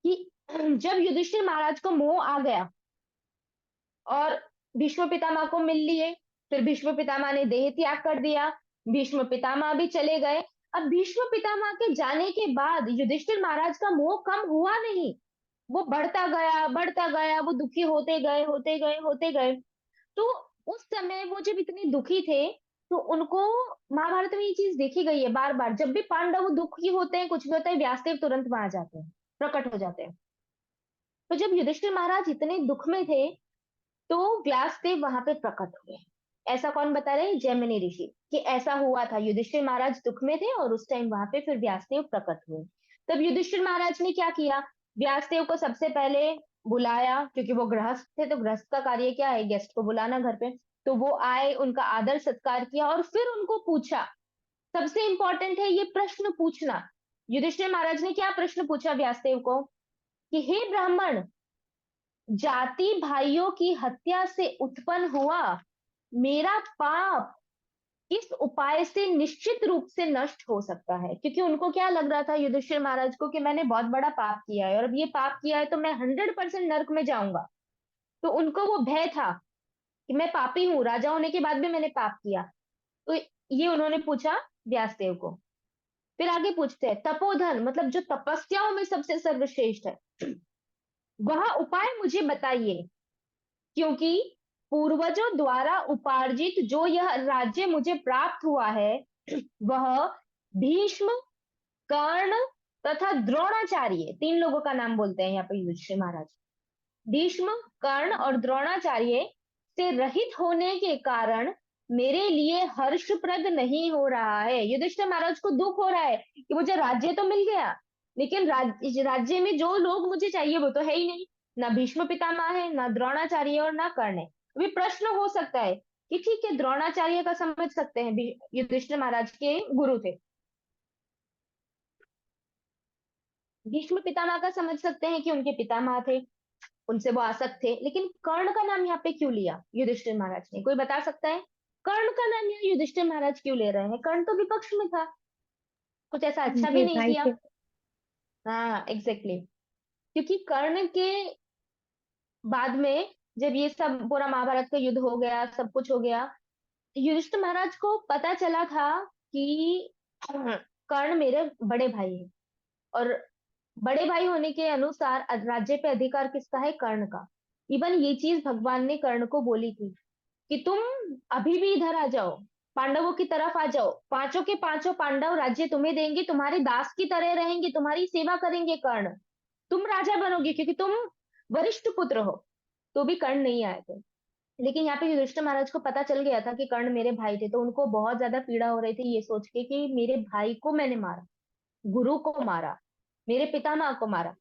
कि जब युधिष्ठिर महाराज को मोह आ गया और भीष्म पितामह को मिल लिए, फिर भीष्म पितामह ने देह त्याग कर दिया, भीष्म पितामह भी चले गए। अब भीष्म पितामह के जाने के बाद युधिष्ठिर महाराज का मोह कम हुआ नहीं, वो बढ़ता गया, वो दुखी होते गए होते गए होते गए। तो उस समय वो जब इतने दुखी थे, तो उनको महाभारत में ये चीज देखी गई है बार बार, जब भी पांडव दुखी होते हैं, कुछ भी होता है, व्यासदेव तुरंत वहां जाते हैं, प्रकट हो जाते हैं। तो जब युधिष्ठिर महाराज इतने दुख में थे, तो व्यासदेव वहां पे प्रकट हुए। ऐसा कौन बता रहे हैं? जैमिनी ऋषि, कि ऐसा हुआ था, युधिष्ठिर महाराज दुख में थे और उस टाइम वहां पे फिर व्यासदेव प्रकट हुए। तब युधिष्ठिर महाराज ने क्या किया? व्यासदेव को सबसे पहले बुलाया, क्योंकि वो गृहस्थ थे, तो गृहस्थ का कार्य क्या है? गेस्ट को बुलाना घर पे। तो वो आए, उनका आदर सत्कार किया और फिर उनको पूछा। सबसे इंपॉर्टेंट है ये प्रश्न पूछना। युधिष्ठिर महाराज ने क्या प्रश्न पूछा व्यासदेव को कि हे ब्राह्मण, जाति भाइयों की हत्या से उत्पन्न हुआ मेरा पाप इस उपाय से निश्चित रूप से नष्ट हो सकता है। क्योंकि उनको क्या लग रहा था युधिष्ठिर महाराज को कि मैंने बहुत बड़ा पाप किया है, और अब ये पाप किया है तो मैं 100% नर्क में जाऊंगा। तो उनको वो भय था कि मैं पापी हूं, राजा होने के बाद भी मैंने पाप किया। तो ये उन्होंने पूछा व्यासदेव को। फिर आगे पूछते हैं, तपोधन मतलब जो तपस्याओं में सबसे सर्वश्रेष्ठ है, वह उपाय मुझे बताइए, क्योंकि पूर्वजों द्वारा उपार्जित जो यह राज्य मुझे प्राप्त हुआ है, वह भीष्म, कर्ण तथा द्रोणाचार्य, 3 लोगों का नाम बोलते हैं यहाँ पे युधिष्ठिर महाराज। भीष्म, कर्ण और द्रोणाचार्य से रहित होने के कारण मेरे लिए हर्षप्रद नहीं हो रहा है। युधिष्ठिर महाराज को दुख हो रहा है कि मुझे राज्य तो मिल गया, लेकिन राज्य में जो लोग मुझे चाहिए वो तो है ही नहीं। ना भीष्म पितामह है, ना द्रोणाचार्य और ना कर्ण है। अभी प्रश्न हो सकता है कि ठीक है, द्रोणाचार्य का समझ सकते हैं, युधिष्ठिर महाराज के गुरु थे। भीष्म पितामह का समझ सकते हैं कि उनके पितामह थे, उनसे वो आसक्त थे। लेकिन कर्ण का नाम यहाँ पे क्यों लिया युधिष्ठिर महाराज ने? कोई बता सकता है कर्ण का नाम यहाँ युधिष्ठिर महाराज क्यों ले रहे हैं? कर्ण तो विपक्ष में था, कुछ ऐसा अच्छा भी उनके नहीं भाई किया। थे। हाँ एग्जैक्टली, क्योंकि कर्ण के बाद में जब ये सब पूरा महाभारत का युद्ध हो गया, सब कुछ हो गया, युधिष्ठिर महाराज को पता चला था कि कर्ण मेरे बड़े भाई है, और बड़े भाई होने के अनुसार राज्य पे अधिकार किसका है? कर्ण का। इवन ये चीज भगवान ने कर्ण को बोली थी कि तुम अभी भी इधर आ जाओ, पांडवों की तरफ आ जाओ, पांचों के पांचों पांडव राज्य तुम्हें देंगे, तुम्हारे दास की तरह रहेंगे, तुम्हारी सेवा करेंगे कर्ण, तुम राजा बनोगे क्योंकि तुम वरिष्ठ पुत्र हो। तो भी कर्ण नहीं आए थे। लेकिन यहाँ पे युधिष्ठिर महाराज को पता चल गया था कि कर्ण मेरे भाई थे, तो उनको बहुत ज्यादा पीड़ा हो रही थी ये सोच के कि मेरे भाई को मैंने मारा, गुरु को मारा, मेरे पितामह को मारा।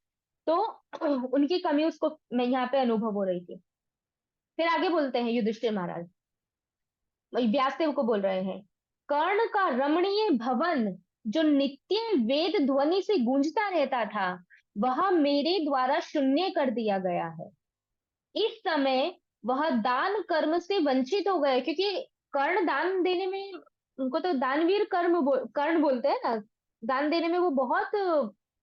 तो उनकी कमी उसको मैं यहाँ पे अनुभव हो रही थी। फिर आगे बोलते हैं युधिष्ठिर महाराज, व्यासदेव को बोल रहे हैं, कर्ण का रमणीय भवन जो नित्य वेद ध्वनि से गूंजता रहता था, वह मेरे द्वारा शून्य कर दिया गया है। इस समय वह दान कर्म से वंचित हो गए, क्योंकि कर्ण दान देने में, उनको तो दानवीर कर्ण बोलते हैं ना, दान देने में वो बहुत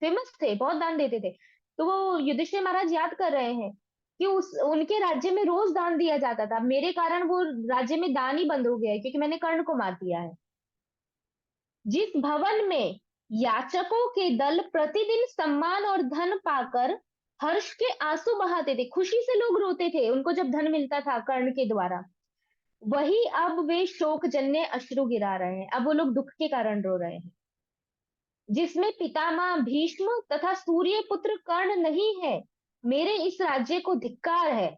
फेमस थे, बहुत दान देते थे। तो वो युधिष्ठिर महाराज याद कर रहे हैं कि उस उनके राज्य में रोज दान दिया जाता था, मेरे कारण वो राज्य में दान ही बंद हो गया है क्योंकि मैंने कर्ण को मार दिया है। जिस भवन में याचकों के दल प्रतिदिन सम्मान और धन पाकर हर्ष के आंसू बहाते थे, खुशी से लोग रोते थे उनको जब धन मिलता था कर्ण के द्वारा, वही अब वे शोकजन्य अश्रु गिरा रहे हैं, अब वो लोग दुख के कारण रो रहे हैं। जिसमें पितामह भीष्म तथा सूर्य पुत्र कर्ण नहीं है, मेरे इस राज्य को धिक्कार है,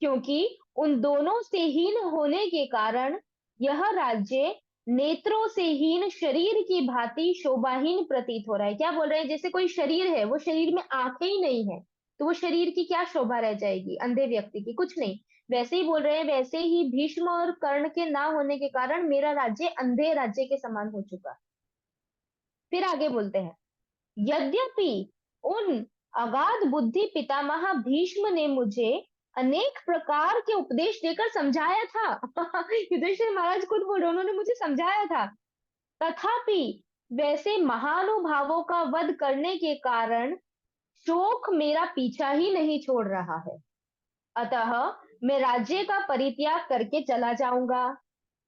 क्योंकि उन दोनों से हीन होने के कारण यह राज्य नेत्रों से हीन शरीर की भांति शोभाहीन प्रतीत हो रहा है। क्या बोल रहे हैं? जैसे कोई शरीर है, वो शरीर में आंखें ही नहीं है, तो वो शरीर की क्या शोभा रह जाएगी अंधे व्यक्ति की? कुछ नहीं। वैसे ही बोल रहे हैं, वैसे ही भीष्म और कर्ण के ना होने के कारण मेरा राज्य अंधे राज्य के समान हो चुका। फिर आगे बोलते हैं, यद्यपि उन अगाध बुद्धि पितामह भीष्म ने मुझे अनेक प्रकार के उपदेश देकर समझाया था। युधिष्ठिर महाराज खुद बोल रहे, उन्होंने मुझे समझाया था। तथापि वैसे महानुभावों का वध करने के कारण शोक मेरा पीछा ही नहीं छोड़ रहा है। अतः मैं राज्य का परित्याग करके चला जाऊंगा।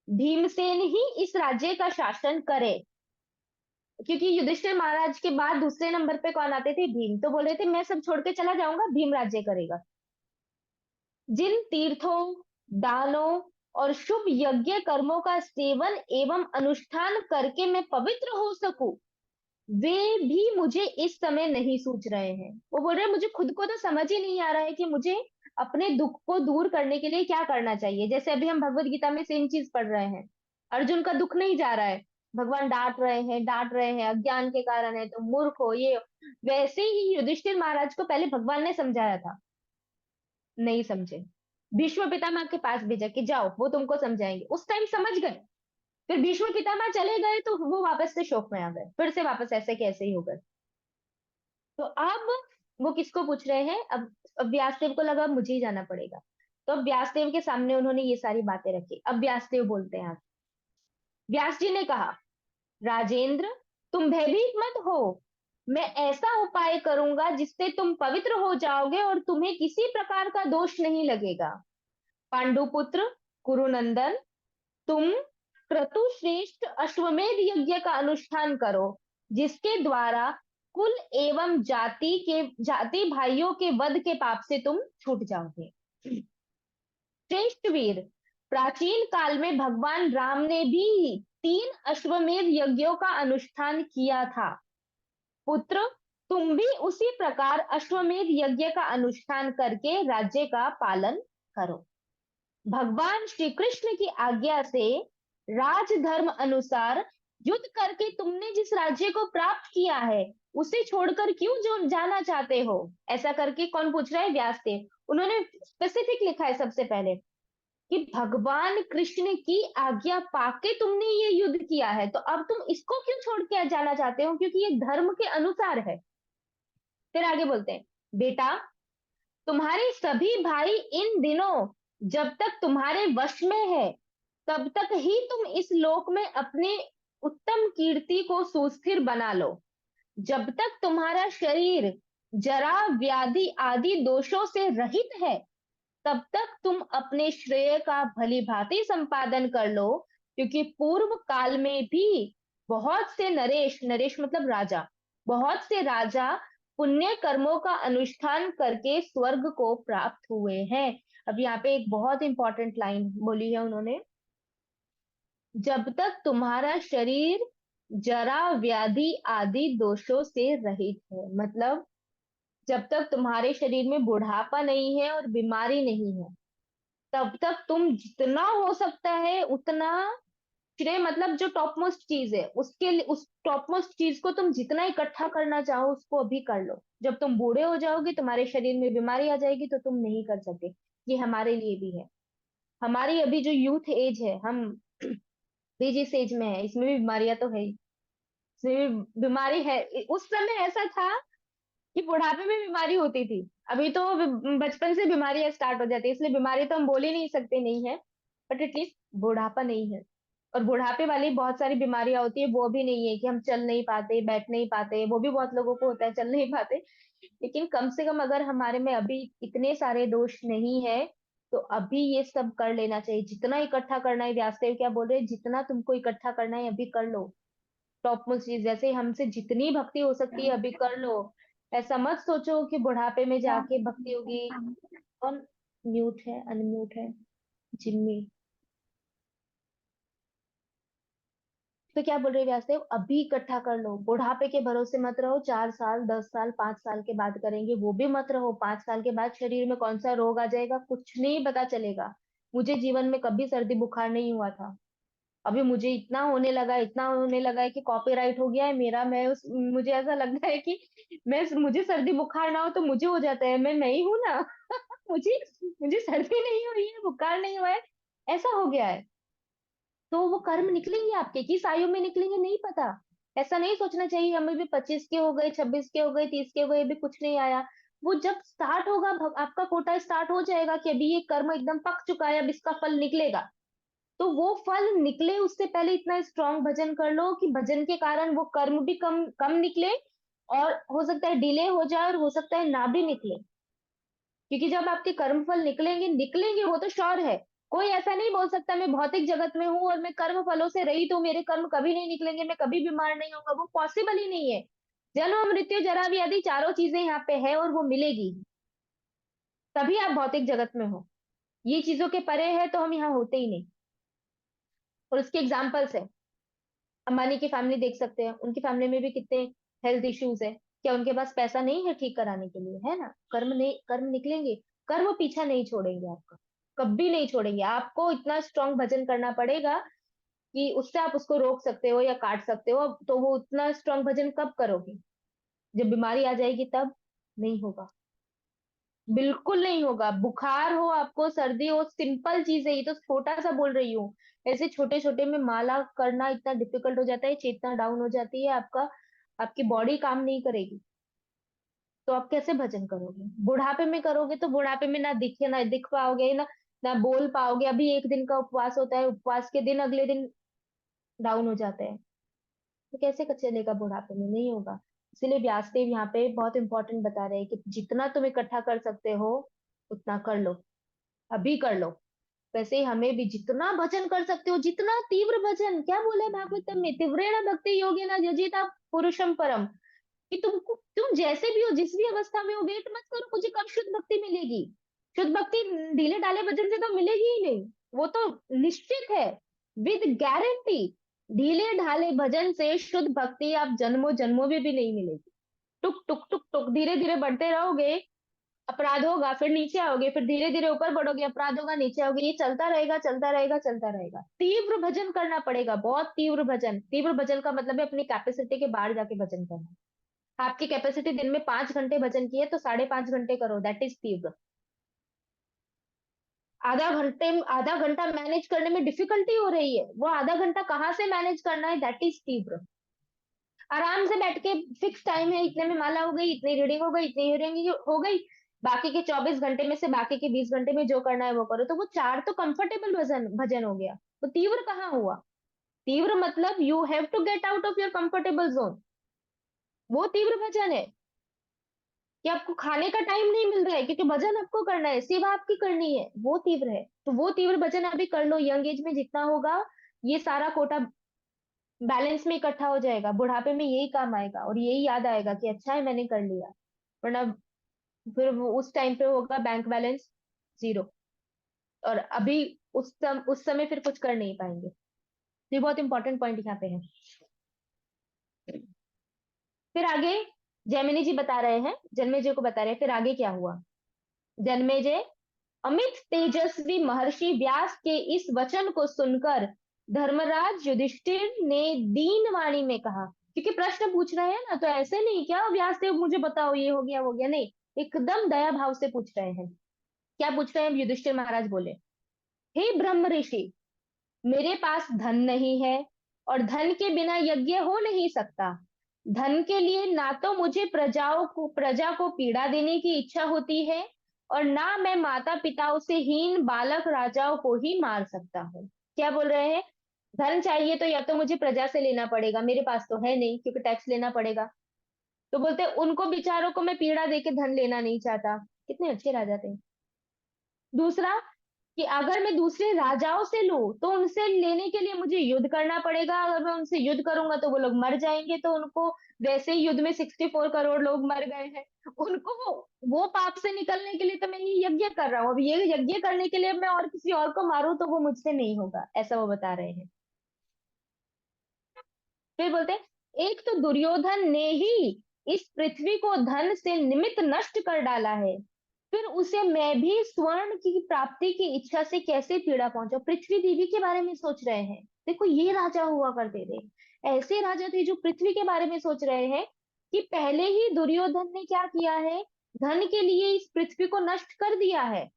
भीमसेन ही इस राज्य का शासन करे। क्योंकि युधिष्ठिर महाराज के बाद दूसरे नंबर पे कौन आते थे? भीम। तो बोल रहे थे मैं सब छोड़ के चला जाऊंगा, भीम राज्य करेगा। जिन तीर्थों, दानों और शुभ यज्ञ कर्मों का सेवन एवं अनुष्ठान करके मैं पवित्र हो सकूं, वे भी मुझे इस समय नहीं सूझ रहे हैं। वो बोल रहे हैं मुझे खुद को तो समझ ही नहीं आ रहा है कि मुझे अपने दुख को दूर करने के लिए क्या करना चाहिए। जैसे अभी हम भगवत गीता में सेम चीज पढ़ रहे हैं, अर्जुन का दुख नहीं जा रहा है, भगवान डांट रहे हैं, अज्ञान के कारण है, तुम मूर्ख हो, ये हो। वैसे ही युधिष्ठिर महाराज को पहले भगवान ने समझाया था, नहीं समझे। भीष्म पितामह के पास भेजा कि जाओ वो तुमको समझाएंगे, उस टाइम समझ गए। फिर भीष्म पितामह चले गए तो वो वापस से शोक में आ गए, फिर से वापस ऐसे कैसे ही हो गए। तो अब वो किसको पूछ रहे हैं? अब व्यासदेव को लगा अब मुझे ही जाना पड़ेगा। तो अब व्यासदेव के सामने उन्होंने ये सारी बातें रखी। अब व्यासदेव बोलते हैं, व्यास जी ने कहा, राजेंद्र तुम भयभीत मत हो। मैं ऐसा उपाय करूंगा जिससे तुम पवित्र हो जाओगे और तुम्हें किसी प्रकार का दोष नहीं लगेगा। पांडुपुत्र कुरुनंदन, तुम क्रतुश्रेष्ठ अश्वमेध यज्ञ का अनुष्ठान करो, जिसके द्वारा कुल एवं जाति भाइयों के वध के पाप से तुम छूट जाओगे। श्रेष्ठ वीर, प्राचीन काल में भगवान राम ने भी 3 अश्वमेध यज्ञों का अनुष्ठान किया था। पुत्र, तुम भी उसी प्रकार अश्वमेध यज्ञ का अनुष्ठान करके राज्य का पालन करो। भगवान श्री कृष्ण की आज्ञा से राजधर्म अनुसार युद्ध करके तुमने जिस राज्य को प्राप्त किया है, उसे छोड़कर क्यों जो जाना चाहते हो? ऐसा करके कौन पूछ रहा है? व्यासदेव। उन्होंने स्पेसिफिक लिखा है सबसे पहले कि भगवान कृष्ण की आज्ञा पाके तुमने ये युद्ध किया है, तो अब तुम इसको क्यों छोड़ के जाना चाहते हो? क्योंकि ये धर्म के अनुसार है। फिर आगे बोलते हैं, बेटा तुम्हारे सभी भाई इन दिनों जब तक तुम्हारे वश में है, तब तक ही तुम इस लोक में अपने उत्तम कीर्ति को सुस्थिर बना लो। जब तक तुम्हारा शरीर जरा व्याधि आदि दोषों से रहित है, तब तक तुम अपने श्रेय का भली भांति संपादन कर लो। क्योंकि पूर्व काल में भी बहुत से नरेश, नरेश मतलब राजा, बहुत से राजा पुण्य कर्मों का अनुष्ठान करके स्वर्ग को प्राप्त हुए हैं। अब यहाँ पे एक बहुत इंपॉर्टेंट लाइन बोली है उन्होंने, जब तक तुम्हारा शरीर जरा व्याधि आदि दोषों से रहित है, मतलब जब तक तुम्हारे शरीर में बुढ़ापा नहीं है और बीमारी नहीं है, तब तक तुम जितना हो सकता है उतना श्रेय, मतलब जो टॉप मोस्ट चीज है उसके लिए, उस टॉप मोस्ट चीज को तुम जितना इकट्ठा करना चाहो उसको अभी कर लो। जब तुम बूढ़े हो जाओगे, तुम्हारे शरीर में बीमारी आ जाएगी, तो तुम नहीं कर सकते। ये हमारे लिए भी है। हमारी अभी जो यूथ एज है, हम भी जिस एज में है, इसमें भी बीमारियां तो है ही। इसमें भी बीमारी है। उस समय ऐसा था कि बुढ़ापे में बीमारी होती थी, अभी तो बचपन से बीमारियां स्टार्ट हो जाती है, इसलिए बीमारी तो हम बोल ही नहीं सकते नहीं है, बट एटलीस्ट बुढ़ापा नहीं है। और बुढ़ापे वाली बहुत सारी बीमारियां होती है, वो भी नहीं है कि हम चल नहीं पाते, बैठ नहीं पाते, वो भी बहुत लोगों को होता है, चल नहीं पाते। लेकिन कम से कम अगर हमारे में अभी इतने सारे दोष नहीं है, तो अभी ये सब कर लेना चाहिए। जितना इकट्ठा करना है, व्यासदेव क्या बोल रहे हैं, जितना तुमको इकट्ठा करना है अभी कर लो। टॉप मोस्ट चीज, जैसे हमसे जितनी भक्ति हो सकती है अभी कर लो। ऐसा मत सोचो कि बुढ़ापे में जाके भक्ति होगी। कौन म्यूट है, अनम्यूट है? जिम्मी। तो क्या बोल रहे व्यासदेव, अभी इकट्ठा कर लो, बुढ़ापे के भरोसे मत रहो। 4 साल, 10 साल, 5 साल के बाद करेंगे वो भी मत रहो। 5 साल के बाद शरीर में कौन सा रोग आ जाएगा कुछ नहीं पता चलेगा। मुझे जीवन में कभी सर्दी बुखार नहीं हुआ था, अभी मुझे इतना होने लगा है कि कॉपीराइट हो गया है मेरा। मुझे ऐसा लगता है कि मुझे सर्दी बुखार ना हो तो मुझे हो जाता है, मैं ही हूं ना। मुझे मुझे सर्दी नहीं हुई है, बुखार नहीं हुआ है, ऐसा हो गया है। तो वो कर्म निकलेंगे आपके, किस आयु में निकलेंगे नहीं पता। ऐसा नहीं सोचना चाहिए हमें भी 25 के हो गए, 26 के हो गए, 30 के हो गए, अभी कुछ नहीं आया। वो जब स्टार्ट होगा, आपका कोटा स्टार्ट हो जाएगा कि अभी ये कर्म एकदम पक चुका है, अब इसका फल निकलेगा। तो वो फल निकले उससे पहले इतना स्ट्रांग भजन कर लो कि भजन के कारण वो कर्म भी कम कम निकले, और हो सकता है डिले हो जाए, और हो सकता है ना भी निकले। क्योंकि जब आपके कर्म फल निकलेंगे निकलेंगे, वो तो श्योर है। कोई ऐसा नहीं बोल सकता मैं भौतिक जगत में हूं और मैं कर्म फलों से रहित हूँ, मेरे कर्म कभी नहीं निकलेंगे, मैं कभी बीमार नहीं होगा, वो पॉसिबल ही नहीं है। जन्म मृत्यु जरा व्याधि चारों चीजें यहाँ पे है और वो मिलेगी, तभी आप भौतिक जगत में हो। ये चीजों के परे है तो हम यहाँ होते ही नहीं। और उसके एग्जाम्पल्स है, अंबानी की फैमिली देख सकते हैं, उनकी फैमिली में भी कितने हेल्थ इश्यूज है। क्या उनके पास पैसा नहीं है ठीक कराने के लिए? है ना। कर्म नहीं, कर्म निकलेंगे। कर्म पीछा नहीं छोड़ेंगे आपका, कभी नहीं छोड़ेंगे। आपको इतना स्ट्रांग भजन करना पड़ेगा कि उससे आप उसको रोक सकते हो या काट सकते हो। तो वो उतना स्ट्रांग भजन कब करोगे? जब बीमारी आ जाएगी तब? नहीं होगा, बिल्कुल नहीं होगा। बुखार हो आपको, सर्दी हो, सिंपल चीज है, ये तो छोटा सा बोल रही हूँ। ऐसे छोटे छोटे में माला करना इतना डिफिकल्ट हो जाता है, चेतना डाउन हो जाती है आपका, आपकी बॉडी काम नहीं करेगी। तो आप कैसे भजन करोगे? बुढ़ापे में करोगे तो बुढ़ापे में ना दिख पाओगे, ना ना बोल पाओगे। अभी एक दिन का उपवास होता है, उपवास के दिन अगले दिन डाउन हो जाते हैं। तो कैसे चलेगा बुढ़ापे में? नहीं होगा। इसीलिए व्यासदेव यहाँ पे बहुत इंपॉर्टेंट बता रहे हैं कि जितना तुम इकट्ठा कर सकते हो उतना कर लो, अभी कर लो। वैसे ही हमें भी जितना भजन कर सकते हो, जितना तीव्र भजन, क्या बोला है भागवतम में, तीव्रेण भक्ति योगेन यजिता पुरुषम परम। कि तुम जैसे भी हो, जिस भी अवस्था में हो, वेट मत करो मुझे कब शुद्ध भक्ति मिलेगी। शुद्ध भक्ति ढीले ढाले भजन से तो मिलेगी ही नहीं, वो तो निश्चित है, विद गारंटी। ढीले ढाले भजन से शुद्ध भक्ति आप जन्मों जन्मों में भी नहीं मिलेगी। टुक टुक टुक टुक धीरे धीरे बढ़ते रहोगे, अपराध होगा फिर नीचे आओगे, फिर धीरे धीरे ऊपर बढ़ोगे, अपराध होगा नीचे आओगे, ये चलता रहेगा चलता रहेगा चलता रहेगा। तीव्र भजन करना पड़ेगा, बहुत तीव्र भजन। तीव्र भजन का मतलब है अपनी कैपेसिटी के बाहर जाके भजन करना। आपकी कैपेसिटी दिन में 5 घंटे भजन की है तो 5.5 घंटे करो, दैट इज तीव्र। आधा घंटा मैनेज करने में डिफिकल्टी हो रही है, वो आधा घंटा कहाँ से मैनेज करना है, दैट इज तीव्र। आराम से बैठ के फिक्स टाइम है, इतने में माला हो गई, इतनी रीडिंग हो गई, इतनी रीडिंग हो गई, बाकी के 24 घंटे में से बाकी के 20 घंटे में जो करना है वो करो। तो वो चार तो कंफर्टेबल भजन भजन हो गया। तो तीव्र कहाँ हुआ? तीव्र मतलब you have to get out of your comfortable zone, वो तीव्र भजन है। कि आपको खाने का टाइम नहीं मिल रहा है क्योंकि भजन आपको करना है, सेवा आपकी करनी है, वो तीव्र है। तो वो तीव्र भजन अभी कर लो, यंग एज में जितना होगा ये सारा कोटा बैलेंस में इकट्ठा हो जाएगा, बुढ़ापे में यही काम आएगा और यही याद आएगा कि अच्छा है मैंने कर लिया। वरना फिर उस टाइम पे होगा बैंक बैलेंस जीरो, और अभी उस समय फिर कुछ कर नहीं पाएंगे। तो ये बहुत इंपॉर्टेंट पॉइंट यहाँ पे है। फिर आगे जैमिनी जी बता रहे हैं, जन्मेजय को बता रहे हैं फिर आगे क्या हुआ। जन्मेजय, अमित तेजस्वी महर्षि व्यास के इस वचन को सुनकर धर्मराज युधिष्ठिर ने दीन वाणी में कहा। क्योंकि प्रश्न पूछ रहे हैं ना, तो ऐसे नहीं क्या व्यास देव मुझे बताओ ये हो गया वो गया, नहीं, एकदम दया भाव से पूछ रहे हैं। क्या पूछ रहे हैं? युधिष्ठिर महाराज बोले, हे ब्रह्म ऋषि, मेरे पास धन नहीं है और धन के बिना यज्ञ हो नहीं सकता। धन के लिए ना तो मुझे प्रजा को पीड़ा देने की इच्छा होती है, और ना मैं माता पिताओं से हीन बालक राजाओं को ही मार सकता हूँ। क्या बोल रहे हैं? धन चाहिए तो या तो मुझे प्रजा से लेना पड़ेगा, मेरे पास तो है नहीं क्योंकि टैक्स लेना पड़ेगा। तो बोलते उनको बेचारों को मैं पीड़ा देके धन लेना नहीं चाहता। कितने अच्छे राजा थे। दूसरा, कि अगर मैं दूसरे राजाओं से लूं तो उनसे लेने के लिए मुझे युद्ध करना पड़ेगा, अगर मैं उनसे युद्ध करूंगा तो वो लोग मर जाएंगे, तो उनको वैसे ही युद्ध में 64 करोड़ लोग मर गए हैं, उनको वो पाप से निकलने के लिए तो मैं ये यज्ञ कर रहा हूँ। अब ये यज्ञ करने के लिए मैं और किसी और को मारूं तो वो मुझसे नहीं होगा, ऐसा वो बता रहे हैं। फिर बोलते हैं, एक तो दुर्योधन ने ही इस पृथ्वी को धन से निमित्त नष्ट कर डाला है, फिर उसे मैं भी स्वर्ण की प्राप्ति की इच्छा से कैसे पीड़ा पहुंचा। पृथ्वी देवी के बारे में सोच रहे हैं। देखो ये राजा हुआ करते थे, ऐसे राजा थे जो पृथ्वी के बारे में सोच रहे हैं कि पहले ही दुर्योधन ने क्या किया है, धन के लिए इस पृथ्वी को नष्ट कर दिया है।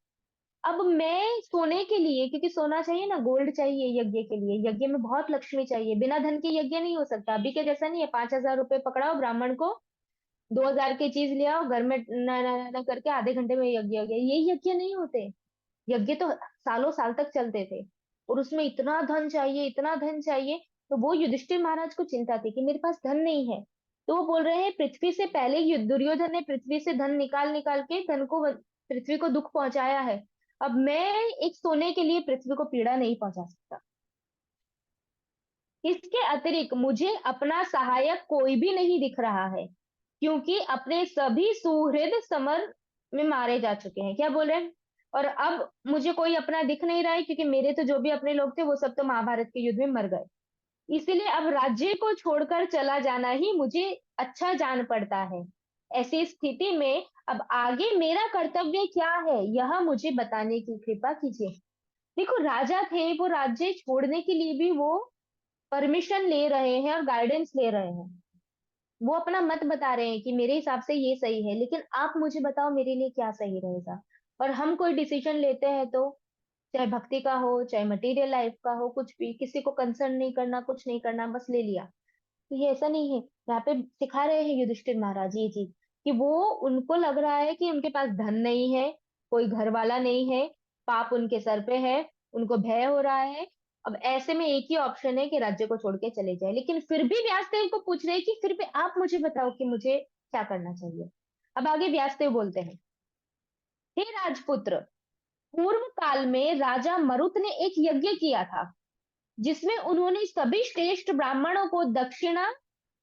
अब मैं सोने के लिए, क्योंकि सोना चाहिए ना, गोल्ड चाहिए यज्ञ के लिए, यज्ञ में बहुत लक्ष्मी चाहिए, बिना धन के यज्ञ नहीं हो सकता। अभी के जैसा नहीं है 5,000 रुपए पकड़ाओ ब्राह्मण को, 2,000 की चीज ले आओ घर में, न, न, न करके आधे घंटे में यज्ञ हो गया। ये यज्ञ नहीं होते। यज्ञ तो सालों साल तक चलते थे, और उसमें इतना धन चाहिए, इतना धन चाहिए। तो वो युधिष्ठिर महाराज को चिंता थी कि मेरे पास धन नहीं है। तो वो बोल रहे हैं पृथ्वी से पहले दुर्योधन ने पृथ्वी से धन निकाल निकाल के धन को, पृथ्वी को दुख पहुंचाया है। अब मैं एक सोने के लिए पृथ्वी को पीड़ा नहीं पहुंचा सकता। इसके अतिरिक्त मुझे अपना सहायक कोई भी नहीं दिख रहा है, क्योंकि अपने सभी सुहृद समर में मारे जा चुके हैं। क्या बोल रहे हैं? और अब मुझे कोई अपना दिख नहीं रहा है, क्योंकि मेरे तो जो भी अपने लोग थे वो सब तो महाभारत के युद्ध में मर गए। इसलिए अब राज्य को छोड़कर चला जाना ही मुझे अच्छा जान पड़ता है। ऐसी स्थिति में अब आगे मेरा कर्तव्य क्या है, यह मुझे बताने की कृपा कीजिए। देखो राजा थे, वो राज्य छोड़ने के लिए भी वो परमिशन ले रहे हैं और गाइडेंस ले रहे हैं। वो अपना मत बता रहे हैं कि मेरे हिसाब से ये सही है, लेकिन आप मुझे बताओ मेरे लिए क्या सही रहेगा। और हम कोई डिसीजन लेते हैं तो, चाहे भक्ति का हो चाहे मटेरियल लाइफ का हो, कुछ भी किसी को कंसर्न नहीं करना, कुछ नहीं करना, बस ले लिया। तो ये ऐसा नहीं है। यहाँ पे सिखा रहे हैं युधिष्ठिर महाराज ये चीज, कि वो, उनको लग रहा है कि उनके पास धन नहीं है, कोई घर वाला नहीं है, पाप उनके सर पे है, उनको भय हो रहा है। अब ऐसे में एक ही ऑप्शन है कि राज्य को छोड़ के चले जाए, लेकिन फिर भी व्यासदेव को पूछ रहे हैं कि फिर भी आप मुझे बताओ कि मुझे क्या करना चाहिए। अब आगे व्यासदेव बोलते हैं, हे राजपुत्र, पूर्व काल में राजा मरुत ने एक यज्ञ किया था, जिसमें उन्होंने सभी श्रेष्ठ ब्राह्मणों को दक्षिणा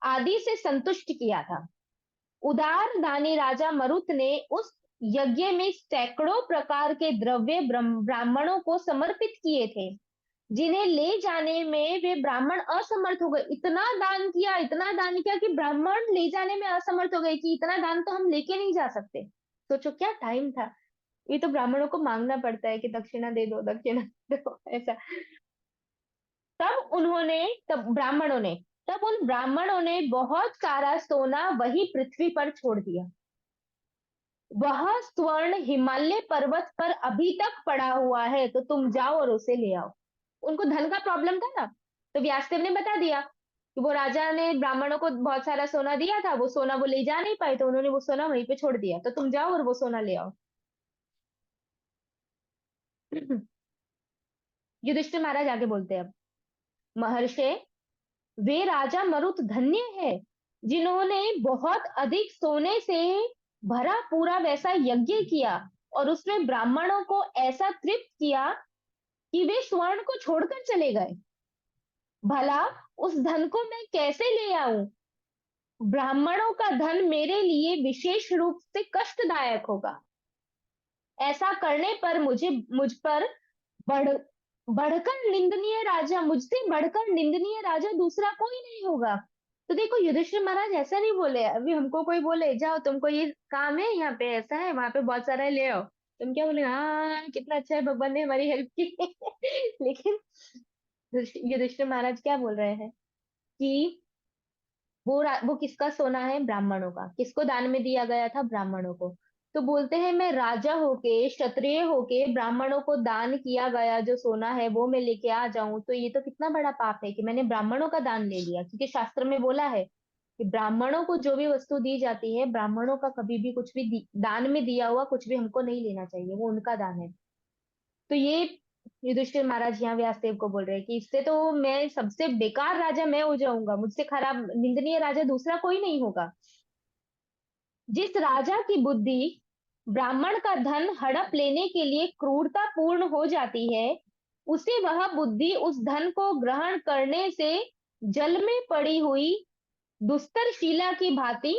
आदि से संतुष्ट किया था। उदार दानी राजा मरुत ने उस यज्ञ में सैकड़ों प्रकार के द्रव्य ब्राह्मणों को समर्पित किए थे, जिन्हें ले जाने में वे ब्राह्मण असमर्थ हो गए। इतना दान किया, इतना दान किया कि ब्राह्मण ले जाने में असमर्थ हो गए, कि इतना दान तो हम लेके नहीं जा सकते। सोचो क्या टाइम था। ये तो ब्राह्मणों को मांगना पड़ता है कि दक्षिणा दे दो, दक्षिणा दे दो, ऐसा। तब ब्राह्मणों ने, तब उन ब्राह्मणों ने बहुत सारा सोना वही पृथ्वी पर छोड़ दिया। वह स्वर्ण हिमालय पर्वत पर अभी तक पड़ा हुआ है, तो तुम जाओ और उसे ले आओ। उनको धन का प्रॉब्लम था ना, तो व्यासदेव ने बता दिया कि वो राजा ने ब्राह्मणों को बहुत सारा सोना दिया था, वो सोना वो ले जा नहीं पाए, तो उन्होंने वो सोना वहीं पे छोड़ दिया, तो तुम जाओ और वो सोना ले आओ। युधिष्ठिर महाराज आगे बोलते हैं अब, महर्षि, वे राजा मरुत धन्य है, जिन्होंने बहुत अधिक सोने से भरा पूरा वैसा यज्ञ किया, और उसमें ब्राह्मणों को ऐसा तृप्त किया कि वे स्वर्ण को छोड़कर चले गए। भला उस धन को मैं कैसे ले आऊं? ब्राह्मणों का धन मेरे लिए विशेष रूप से कष्टदायक होगा। ऐसा करने पर मुझ पर बढ़ बढ़कर निंदनीय राजा, मुझसे बढ़कर निंदनीय राजा दूसरा कोई नहीं होगा। तो देखो युधिष्ठिर महाराज ऐसा नहीं बोले, अभी हमको कोई बोले जाओ तुमको ये काम है, यहाँ पे ऐसा है, वहां पे बहुत सारा है, ले आओ, तुम क्या बोले, हाँ कितना अच्छा है, भगवान ने हमारी हेल्प की। लेकिन युधिष्ठिर महाराज क्या बोल रहे हैं कि वो किसका सोना है, ब्राह्मणों का। किसको दान में दिया गया था, ब्राह्मणों को। तो बोलते हैं मैं राजा होके, क्षत्रिय होके, ब्राह्मणों को दान किया गया जो सोना है वो मैं लेके आ जाऊं, तो ये तो कितना बड़ा पाप है कि मैंने ब्राह्मणों का दान ले लिया। क्योंकि शास्त्र में बोला है कि ब्राह्मणों को जो भी वस्तु दी जाती है, ब्राह्मणों का कभी भी कुछ भी दान में दिया हुआ कुछ भी हमको नहीं लेना चाहिए, वो उनका दान है। तो ये युधिष्ठिर महाराज यहाँ व्यासदेव को बोल रहे हैं कि इससे तो मैं सबसे बेकार राजा मैं हो जाऊंगा, मुझसे खराब निंदनीय राजा दूसरा कोई नहीं होगा। जिस राजा की बुद्धि ब्राह्मण का धन हड़प लेने के लिए क्रूरता पूर्ण हो जाती है, उसे वह बुद्धि उस धन को ग्रहण करने से जल में पड़ी हुई दुस्तर शिला की भांति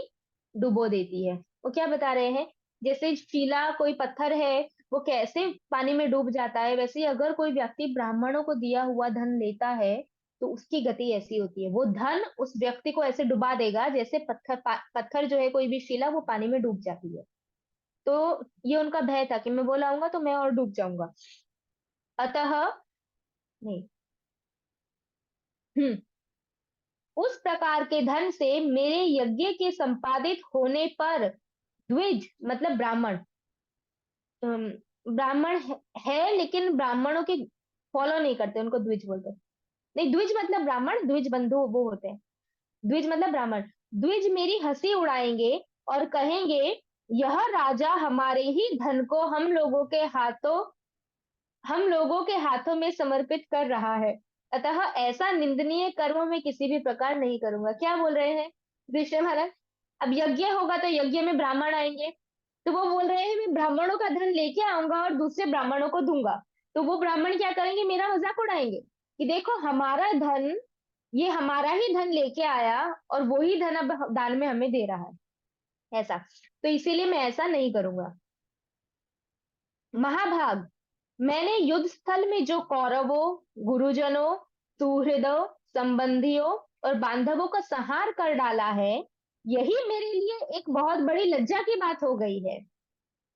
डुबो देती है। वो क्या बता रहे हैं, जैसे शिला कोई पत्थर है, वो कैसे पानी में डूब जाता है, वैसे ही अगर कोई व्यक्ति ब्राह्मणों को दिया हुआ धन लेता है, तो उसकी गति ऐसी होती है, वो धन उस व्यक्ति को ऐसे डुबा देगा जैसे पत्थर जो है, कोई भी शिला वो पानी में डूब जाती है। तो ये उनका भय था कि मैं बोला आऊंगा तो मैं और डूब जाऊंगा। अतः नहीं, हम्म, उस प्रकार के धन से मेरे यज्ञ के संपादित होने पर द्विज मतलब ब्राह्मण, अम, ब्राह्मण है लेकिन ब्राह्मणों के फॉलो नहीं करते, उनको द्विज बोलते हैं। नहीं, द्विज मतलब ब्राह्मण, द्विज बंधु वो होते हैं। द्विज मतलब ब्राह्मण। द्विज मेरी हंसी उड़ाएंगे और कहेंगे, यह राजा हमारे ही धन को हम लोगों के हाथों में समर्पित कर रहा है। अतः ऐसा निंदनीय कर्म मैं किसी भी प्रकार नहीं करूंगा। क्या बोल रहे हैं युधिष्ठिर महाराज? अब यज्ञ होगा तो यज्ञ में ब्राह्मण आएंगे, तो वो बोल रहे हैं मैं ब्राह्मणों का धन लेके आऊंगा और दूसरे ब्राह्मणों को दूंगा। तो वो ब्राह्मण क्या करेंगे, मेरा मजाक उड़ाएंगे कि देखो हमारा धन, ये हमारा ही धन लेके आया और वो ही धन अब दान में हमें दे रहा है, ऐसा। तो इसीलिए मैं ऐसा नहीं करूंगा। महाभाग, मैंने युद्ध स्थल में जो कौरवों, गुरुजनों, सुहृदों, संबंधियों और बांधवों का संहार कर डाला है, यही मेरे लिए एक बहुत बड़ी लज्जा की बात हो गई है।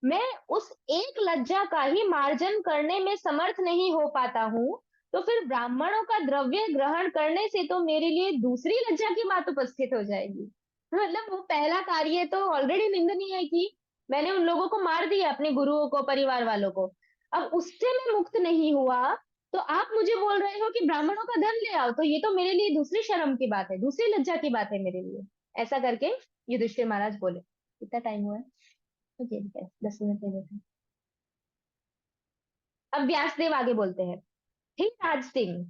मैं उस एक लज्जा का ही मार्जन करने में समर्थ नहीं हो पाता हूँ, तो फिर ब्राह्मणों का द्रव्य ग्रहण करने से तो मेरे लिए दूसरी लज्जा की बात उपस्थित हो जाएगी। मतलब वो पहला कार्य तो ऑलरेडी निंदनीय है कि मैंने उन लोगों को मार दिया, अपने गुरुओं को, परिवार वालों को। अब उससे मैं मुक्त नहीं हुआ, तो आप मुझे बोल रहे हो कि ब्राह्मणों का धन ले आओ, तो ये तो मेरे लिए दूसरी शर्म की बात है, दूसरी लज्जा की बात है मेरे लिए। ऐसा करके युधिष्ठिर महाराज बोले। कितना टाइम हुआ है? ओके, 10 मिनट ले लेते हैं। अब व्यासदेव आगे बोलते हैं, हे राज सिंह,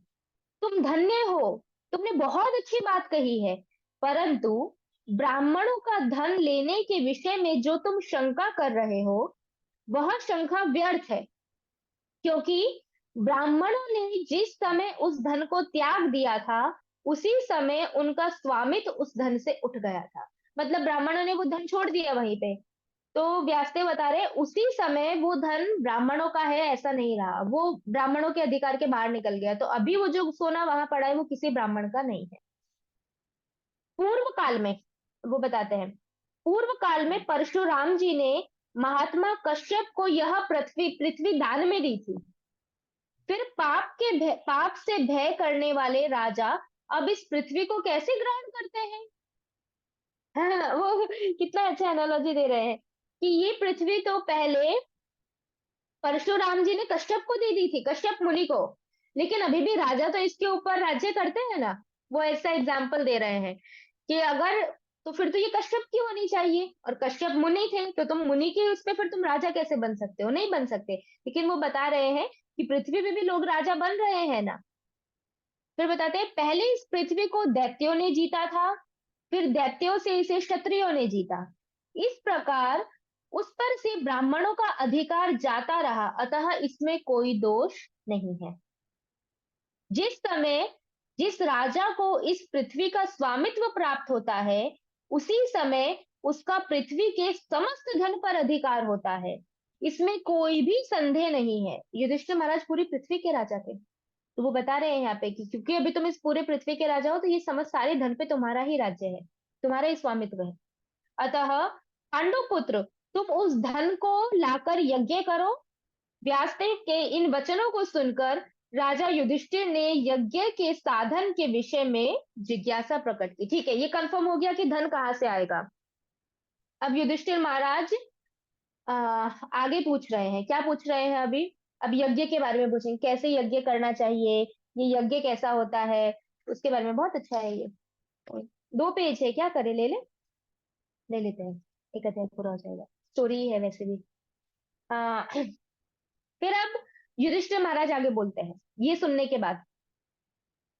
तुम धन्य हो, तुमने बहुत अच्छी बात कही है। परंतु ब्राह्मणों का धन लेने के विषय में जो तुम शंका कर रहे हो, वह शंका व्यर्थ है, क्योंकि ब्राह्मणों ने जिस समय उस धन को त्याग दिया था, उसी समय उनका स्वामित्व उस धन से उठ गया था। मतलब ब्राह्मणों ने वो धन छोड़ दिया वहीं पे। तो व्यासदेव बता रहे उसी समय वो धन ब्राह्मणों का है ऐसा नहीं रहा, वो ब्राह्मणों के अधिकार के बाहर निकल गया। तो अभी वो जो सोना वहां पड़ा है वो किसी ब्राह्मण का नहीं है। पूर्व काल में, वो बताते हैं, पूर्व काल में परशुराम जी ने महात्मा कश्यप को यह पृथ्वी पृथ्वी दान में दी थी। फिर पाप से भय करने वाले राजा अब इस पृथ्वी को कैसे ग्रहण करते हैं? हाँ, वो कितना अच्छा एनालॉजी दे रहे हैं कि ये पृथ्वी तो पहले परशुराम जी ने कश्यप को दे दी थी, कश्यप मुनि को। लेकिन अभी भी राजा तो इसके ऊपर राज्य करते हैं ना। वो ऐसा एग्जाम्पल दे रहे हैं कि अगर, तो फिर तो ये कश्यप की होनी चाहिए, और कश्यप मुनि थे, तो तुम मुनि के उस पे फिर तुम राजा कैसे बन सकते हो? नहीं बन सकते। लेकिन वो बता रहे हैं कि पृथ्वी पे भी लोग राजा बन रहे हैं ना। फिर बताते हैं, पहले इस पृथ्वी को दैत्यों ने जीता था, फिर दैत्यों से इसे क्षत्रियों ने जीता। इस प्रकार उस पर से ब्राह्मणों का अधिकार जाता रहा, अतः इसमें कोई दोष नहीं है। जिस समय जिस राजा को इस पृथ्वी का स्वामित्व प्राप्त होता है, उसी समय उसका पृथ्वी के समस्त धन पर अधिकार होता है। इसमें कोई भी संदेह नहीं है। युधिष्ठिर महाराज पूरी पृथ्वी के राजा थे। तो वो बता रहे हैं यहाँ पे कि क्योंकि अभी तुम इस पूरे पृथ्वी के राजा हो, तो ये समस्त सारे धन पे तुम्हारा ही राज्य है, तुम्हारा ही स्वामित्व है। अतः पांडु पुत्र, तुम उस धन को लाकर यज्ञ करो। व्यासदेव के इन वचनों को सुनकर राजा युधिष्ठिर ने यज्ञ के साधन के विषय में जिज्ञासा प्रकट की। ठीक है, ये कंफर्म हो गया कि धन कहाँ से आएगा। अब युधिष्ठिर महाराज आगे पूछ रहे हैं, क्या पूछ रहे हैं अभी? अब यज्ञ के बारे में पूछेंगे, कैसे यज्ञ करना चाहिए, ये यज्ञ कैसा होता है, उसके बारे में। बहुत अच्छा है ये। 2 पेज है, क्या करें, ले लेते हैं, एक अध्याय पूरा हो जाएगा। स्टोरी है वैसे भी। आ, फिर अब युधिष्ठिर महाराज आगे बोलते हैं, ये सुनने के बाद,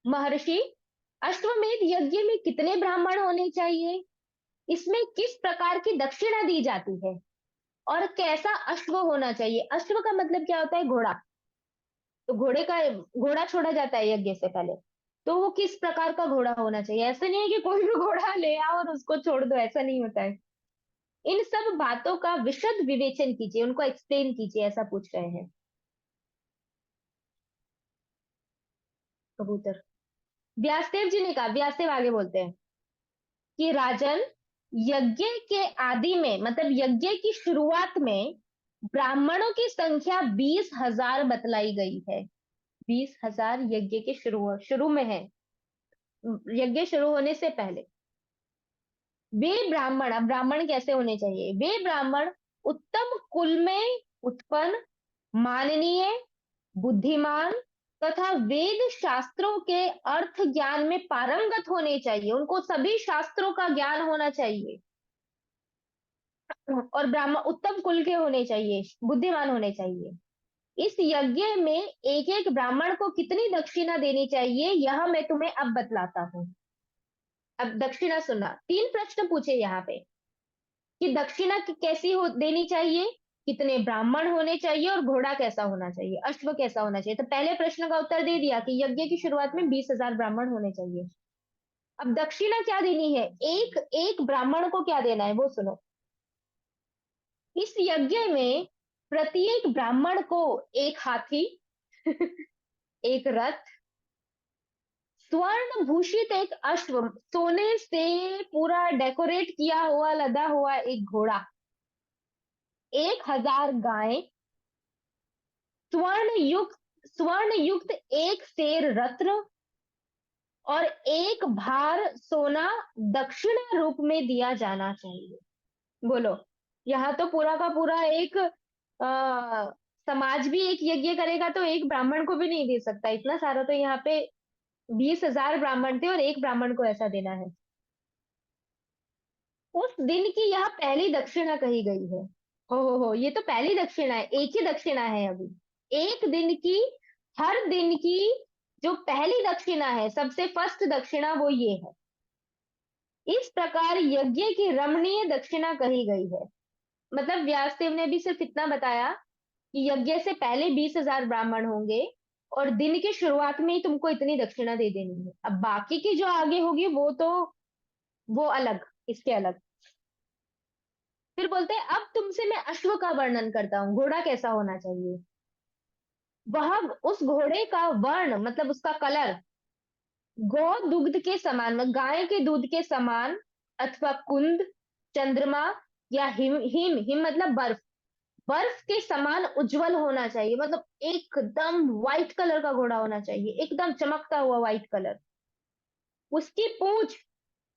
महर्षि, अश्वमेध यज्ञ में कितने ब्राह्मण होने चाहिए? इसमें किस प्रकार की दक्षिणा दी जाती है? और कैसा अश्व होना चाहिए? अश्व का मतलब क्या होता है? घोड़ा। तो घोड़ा छोड़ा जाता है यज्ञ से पहले। तो वो किस प्रकार का घोड़ा होना चाहिए? ऐसा नहीं है कि कोई भी घोड़ा ले आओ और उसको छोड़ दो, ऐसा नहीं होता है। इन सब बातों का विशद विवेचन कीजिए, उनको एक्सप्लेन कीजिए, ऐसा पूछ रहे हैं कबूतर। व्यासदेव जी ने कहा, व्यासदेव आगे बोलते हैं कि राजन, यज्ञ के आदि में, मतलब यज्ञ की शुरुआत में ब्राह्मणों की संख्या 20,000 बतलाई गई है। 20,000 यज्ञ के शुरू में है, यज्ञ शुरू होने से पहले। वे ब्राह्मण, अब ब्राह्मण कैसे होने चाहिए? वे ब्राह्मण उत्तम कुल में उत्पन्न, माननीय, बुद्धिमान तथा वेद शास्त्रों के अर्थ ज्ञान में पारंगत होने चाहिए। उनको सभी शास्त्रों का ज्ञान होना चाहिए। और ब्राह्मण उत्तम कुल के होने चाहिए, बुद्धिमान होने चाहिए। इस यज्ञ में एक एक ब्राह्मण को कितनी दक्षिणा देनी चाहिए, यह मैं तुम्हें अब बतलाता हूँ। अब दक्षिणा सुनना। 3 प्रश्न पूछे यहाँ पे कि दक्षिणा कैसी देनी चाहिए, कितने ब्राह्मण होने चाहिए, और घोड़ा कैसा होना चाहिए, अश्व कैसा होना चाहिए। तो पहले प्रश्न का उत्तर दे दिया कि यज्ञ की शुरुआत में 20,000 ब्राह्मण होने चाहिए। अब दक्षिणा क्या देनी है, एक एक ब्राह्मण को क्या देना है वो सुनो। इस यज्ञ में प्रत्येक ब्राह्मण को एक हाथी, एक रथ, स्वर्ण भूषित एक अश्व, सोने से पूरा डेकोरेट किया हुआ लदा हुआ एक घोड़ा, 1,000 गायें, स्वर्ण युक्त एक शेर रत्न, और एक भार सोना दक्षिणा रूप में दिया जाना चाहिए। बोलो, यहाँ तो पूरा का पूरा एक समाज भी एक यज्ञ करेगा तो एक ब्राह्मण को भी नहीं दे सकता इतना सारा। तो यहाँ पे 20,000 ब्राह्मण थे और एक ब्राह्मण को ऐसा देना है। उस दिन की यह पहली दक्षिणा कही गई है। हो, ये तो पहली दक्षिणा है, एक ही दक्षिणा है अभी। एक दिन की, हर दिन की जो पहली दक्षिणा है, सबसे फर्स्ट दक्षिणा वो ये है। इस प्रकार यज्ञ की रमणीय दक्षिणा कही गई है। मतलब व्यासदेव ने भी सिर्फ इतना बताया कि यज्ञ से पहले 20,000 ब्राह्मण होंगे और दिन की शुरुआत में ही तुमको इतनी दक्षिणा दे देनी है। अब बाकी की जो आगे होगी वो तो, वो अलग, इसके अलग। फिर बोलते हैं अब तुमसे मैं अश्व का वर्णन करता हूँ, घोड़ा कैसा होना चाहिए। वह, उस घोड़े का वर्ण मतलब उसका कलर गौ दुग्ध के समान, मतलब गाय के दूध के समान, अथवा कुंद, चंद्रमा या हिम हिम हिम मतलब बर्फ, बर्फ के समान उज्जवल होना चाहिए। मतलब एकदम व्हाइट कलर का घोड़ा होना चाहिए, एकदम चमकता हुआ व्हाइट कलर। उसकी पूंछ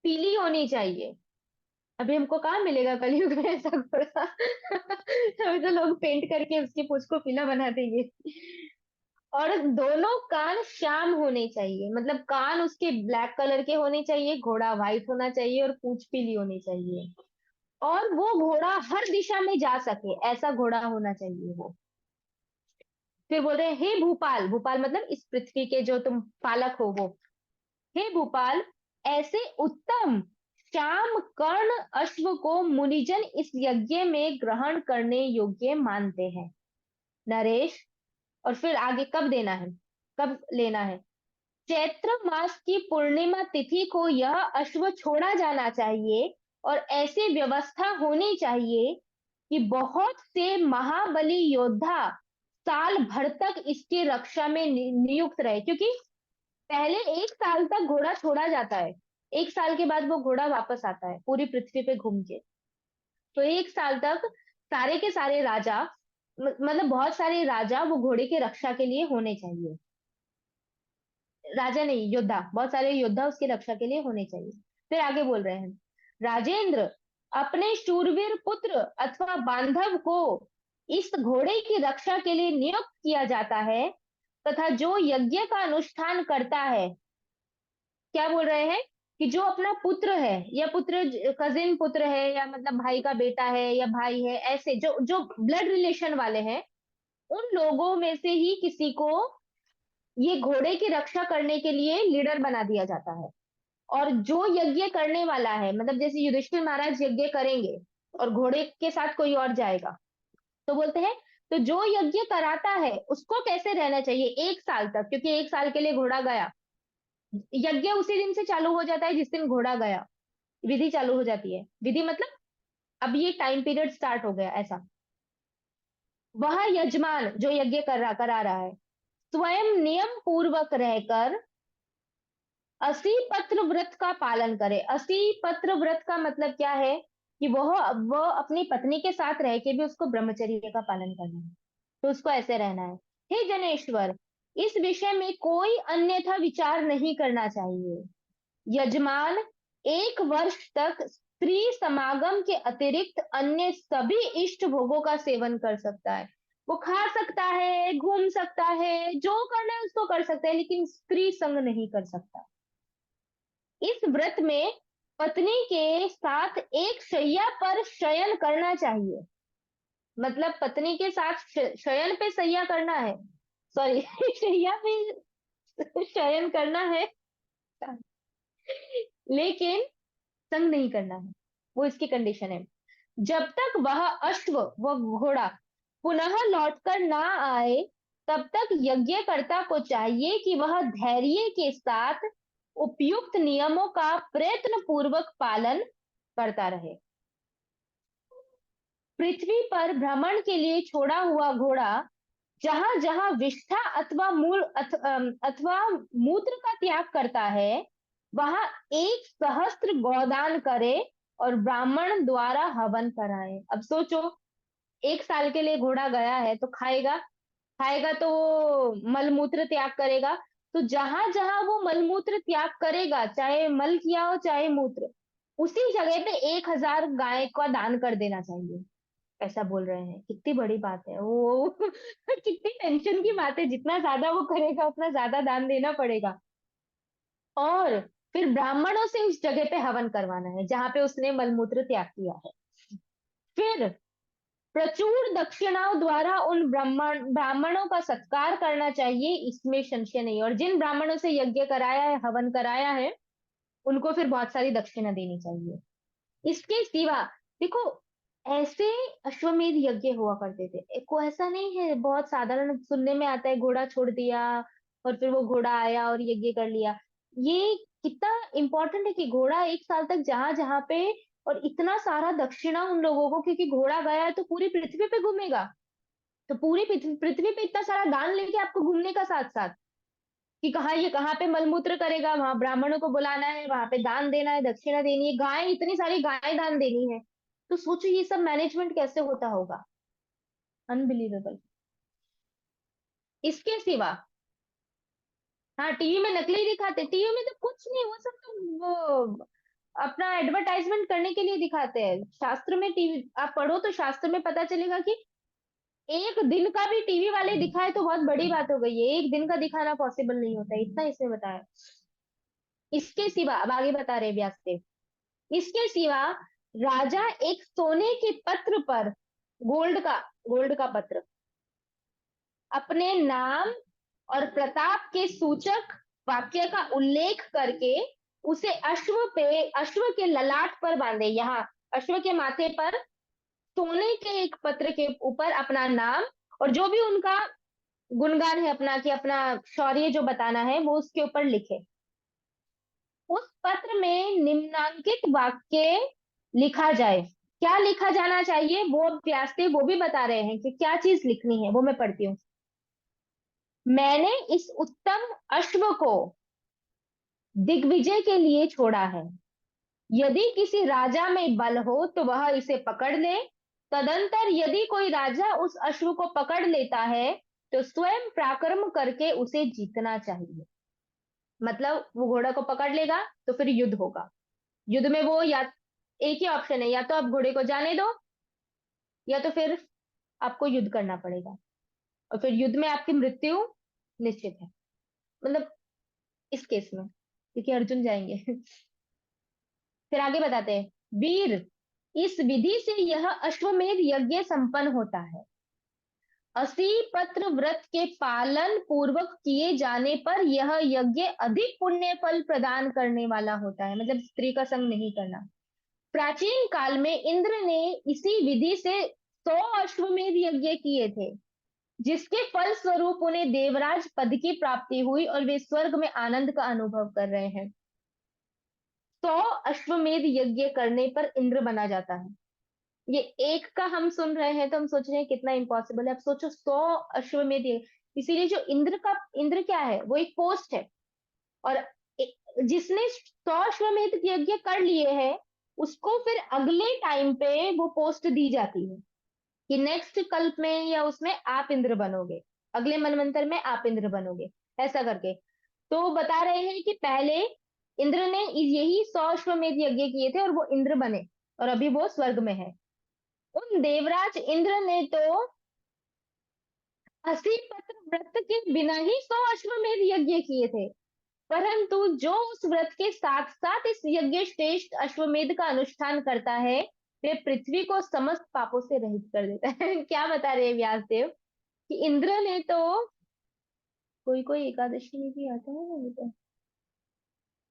पीली होनी चाहिए। अभी हमको कहाँ मिलेगा कलयुग में ऐसा घोड़ा। अभी तो लोग पेंट करके उसकी पूंछ को पीला बना देंगे। और दोनों कान श्याम होने चाहिए, मतलब कान उसके ब्लैक कलर के होने चाहिए, घोड़ा व्हाइट होना चाहिए और पूंछ पीली होनी चाहिए। और वो घोड़ा हर दिशा में जा सके, ऐसा घोड़ा होना चाहिए वो। फिर बोल रहे हैं, हे भूपाल, भूपाल मतलब इस पृथ्वी के जो तुम पालक हो वो, हे भूपाल, ऐसे उत्तम श्याम कर्ण अश्व को मुनिजन इस यज्ञ में ग्रहण करने योग्य मानते हैं। नरेश, और फिर आगे कब देना है, कब लेना है? चैत्र मास की पूर्णिमा तिथि को यह अश्व छोड़ा जाना चाहिए, और ऐसी व्यवस्था होनी चाहिए कि बहुत से महाबली योद्धा साल भर तक इसकी रक्षा में नियुक्त रहे। क्योंकि पहले 1 साल तक घोड़ा छोड़ा जाता है, 1 साल के बाद वो घोड़ा वापस आता है पूरी पृथ्वी पे घूम के। तो 1 साल तक सारे के सारे राजा, मतलब बहुत सारे राजा वो घोड़े की रक्षा के लिए होने चाहिए। राजा नहीं, योद्धा, बहुत सारे योद्धा उसकी रक्षा के लिए होने चाहिए। फिर आगे बोल रहे हैं, राजेंद्र, अपने शूरवीर पुत्र अथवा बांधव को इस घोड़े की रक्षा के लिए नियुक्त किया जाता है, तथा जो यज्ञ का अनुष्ठान करता है, क्या बोल रहे हैं कि जो अपना पुत्र है या पुत्र, कजिन पुत्र है, या मतलब भाई का बेटा है या भाई है, ऐसे जो जो ब्लड रिलेशन वाले हैं, उन लोगों में से ही किसी को ये घोड़े की रक्षा करने के लिए लीडर बना दिया जाता है। और जो यज्ञ करने वाला है, मतलब जैसे युधिष्ठिर महाराज यज्ञ करेंगे और घोड़े के साथ कोई और जाएगा, तो बोलते हैं, तो जो यज्ञ कराता है उसको कैसे रहना चाहिए 1 साल तक, क्योंकि 1 साल के लिए घोड़ा गया। यज्ञ उसी दिन से चालू हो जाता है जिस दिन घोड़ा गया, विधि चालू हो जाती है। विधि मतलब अब ये टाइम पीरियड स्टार्ट हो गया ऐसा। वह यजमान जो यज्ञ करा रहा है, स्वयं नियम पूर्वक रहकर 80 पत्र व्रत का पालन करे। 80 पत्र व्रत का मतलब क्या है कि वह अपनी पत्नी के साथ रह के भी उसको ब्रह्मचर्य का पालन करना है, तो उसको ऐसे रहना है। हे जनेश्वर, इस विषय में कोई अन्यथा विचार नहीं करना चाहिए। यजमान 1 वर्ष तक स्त्री समागम के अतिरिक्त अन्य सभी इष्ट भोगों का सेवन कर सकता है। वो खा सकता है, घूम सकता है, जो करना है उसको कर सकता है, लेकिन स्त्री संग नहीं कर सकता। इस व्रत में पत्नी के साथ एक शैया पर शयन करना चाहिए। मतलब पत्नी के साथ शयन पे शैया करना है, सॉरी शैया पे शयन करना है, लेकिन संग नहीं करना है। वो इसकी कंडीशन है। जब तक वह अश्व व घोड़ा पुनः लौटकर ना आए, तब तक यज्ञकर्ता को चाहिए कि वह धैर्य के साथ उपयुक्त नियमों का प्रयत्न पूर्वक पालन करता रहे। पृथ्वी पर भ्रमण के लिए छोड़ा हुआ घोड़ा जहां जहां विष्ठा अथवा मूत्र का त्याग करता है, वहां 1 सहस्त्र गौदान करे और ब्राह्मण द्वारा हवन कराए। अब सोचो, 1 साल के लिए घोड़ा गया है तो खाएगा, खाएगा तो वो मलमूत्र त्याग करेगा। तो जहां जहां वो मलमूत्र त्याग करेगा, चाहे मल किया हो चाहे मूत्र, उसी जगह पे 1,000 गाय का दान कर देना चाहिए। ऐसा बोल रहे हैं, कितनी बड़ी बात है वो कितनी टेंशन की बात है, जितना ज्यादा वो करेगा उतना ज्यादा दान देना पड़ेगा। और फिर ब्राह्मणों से उस जगह पे हवन करवाना है जहां पे उसने मलमूत्र त्याग किया है। फिर प्रचुर दक्षिणाओं द्वारा उन ब्राह्मणों का सत्कार करना चाहिए, इसमें संशय नहीं। और जिन ब्राह्मणों से यज्ञ कराया है, हवन कराया है, उनको फिर बहुत सारी दक्षिणा देनी चाहिए। इसके सिवा देखो, ऐसे अश्वमेध यज्ञ हुआ करते थे, को ऐसा नहीं है, बहुत साधारण सुनने में आता है, घोड़ा छोड़ दिया और फिर वो घोड़ा आया और यज्ञ कर लिया। ये कितना इंपॉर्टेंट है कि घोड़ा 1 साल तक जहां जहां पे, और इतना सारा दक्षिणा उन लोगों को, क्योंकि घोड़ा गया है तो पूरी पृथ्वी पे घूमेगा, तो पूरी पृथ्वी पे इतना सारा दान लेके आपको घूमने का, साथ साथ कि कहाँ ये कहाँ पे मलमूत्र करेगा, वहां ब्राह्मणों को बुलाना है, वहां पे दान देना है, दक्षिणा देनी है, गाय, इतनी सारी गाय दान देनी है। तो सोचो ये सब मैनेजमेंट कैसे होता होगा, अनबिलीवेबल। इसके सिवा, हाँ टीवी में नकली दिखाते, टीवी में तो कुछ नहीं, वो सब तो वो अपना एडवर्टाइजमेंट करने के लिए दिखाते हैं। शास्त्र में टीवी आप पढ़ो तो शास्त्र में पता चलेगा कि 1 दिन का भी टीवी वाले दिखाए तो बहुत बड़ी बात हो गई है, 1 दिन का दिखाना पॉसिबल नहीं होता है, इतना इसमें बताया। इसके सिवा अब आगे बता रहे व्यासदेव, इसके सिवा राजा एक सोने के पत्र पर, गोल्ड का पत्र, अपने नाम और प्रताप के सूचक वाक्य का उल्लेख करके उसे अश्व के ललाट पर बांधे। यहाँ अश्व के माथे पर सोने के एक पत्र के ऊपर अपना नाम और जो भी उनका गुणगान है अपना, कि अपना शौर्य जो बताना है वो उसके ऊपर लिखे। उस पत्र में निम्नांकित वाक्य लिखा जाए। क्या लिखा जाना चाहिए वो व्यासदेव वो भी बता रहे हैं कि क्या चीज लिखनी है, वो मैं पढ़ती हूँ। मैंने इस उत्तम अश्व को दिग्विजय के लिए छोड़ा है। यदि किसी राजा में बल हो तो वह इसे पकड़ ले। तदंतर यदि कोई राजा उस अश्व को पकड़ लेता है तो स्वयं पराक्रम करके उसे जीतना चाहिए। मतलब वो घोड़ा को पकड़ लेगा तो फिर युद्ध होगा। युद्ध में वो या एक ही ऑप्शन है, या तो आप घोड़े को जाने दो या तो फिर आपको युद्ध करना पड़ेगा, और फिर युद्ध में आपकी मृत्यु निश्चित है। मतलब इस केस में, क्योंकि अर्जुन जाएंगे फिर आगे बताते हैं, वीर, इस विधि से यह अश्वमेध यज्ञ संपन्न होता है। 80 पत्र व्रत के पालन पूर्वक किए जाने पर यह यज्ञ अधिक पुण्य फल प्रदान करने वाला होता है। मतलब स्त्री का संग नहीं करना। प्राचीन काल में इंद्र ने इसी विधि से 100 अश्वमेध यज्ञ किए थे, जिसके फल स्वरूप उन्हें देवराज पद की प्राप्ति हुई और वे स्वर्ग में आनंद का अनुभव कर रहे हैं। 100 अश्वमेध यज्ञ करने पर इंद्र बना जाता है। ये एक का हम सुन रहे हैं तो हम सोच रहे हैं कितना इम्पॉसिबल है। अब सोचो 100 अश्वमेध यज्ञ। इसीलिए जो इंद्र क्या है, वो एक पोस्ट है। और जिसने 100 अश्वमेध यज्ञ कर लिए हैं उसको फिर अगले टाइम पे वो पोस्ट दी जाती है कि नेक्स्ट कल्प में या उसमें आप इंद्र बनोगे, अगले मनवंतर में आप इंद्र बनोगे, ऐसा करके। तो बता रहे हैं कि पहले इंद्र ने यही 100 अश्वमेध यज्ञ किए थे और वो इंद्र बने और अभी वो स्वर्ग में है। उन देवराज इंद्र ने तो 80 पत्र व्रत के बिना ही 100 अश्वमेध यज्ञ किए थे, परंतु जो उस व्रत के साथ साथ इस यज्ञ श्रेष्ठ अश्वमेध का अनुष्ठान करता है वे पृथ्वी को समस्त पापों से रहित कर देता है। क्या बता रहे हैं व्यासदेव कि इंद्र ने तो कोई कोई एकादशी में भी आता है ना ये तो।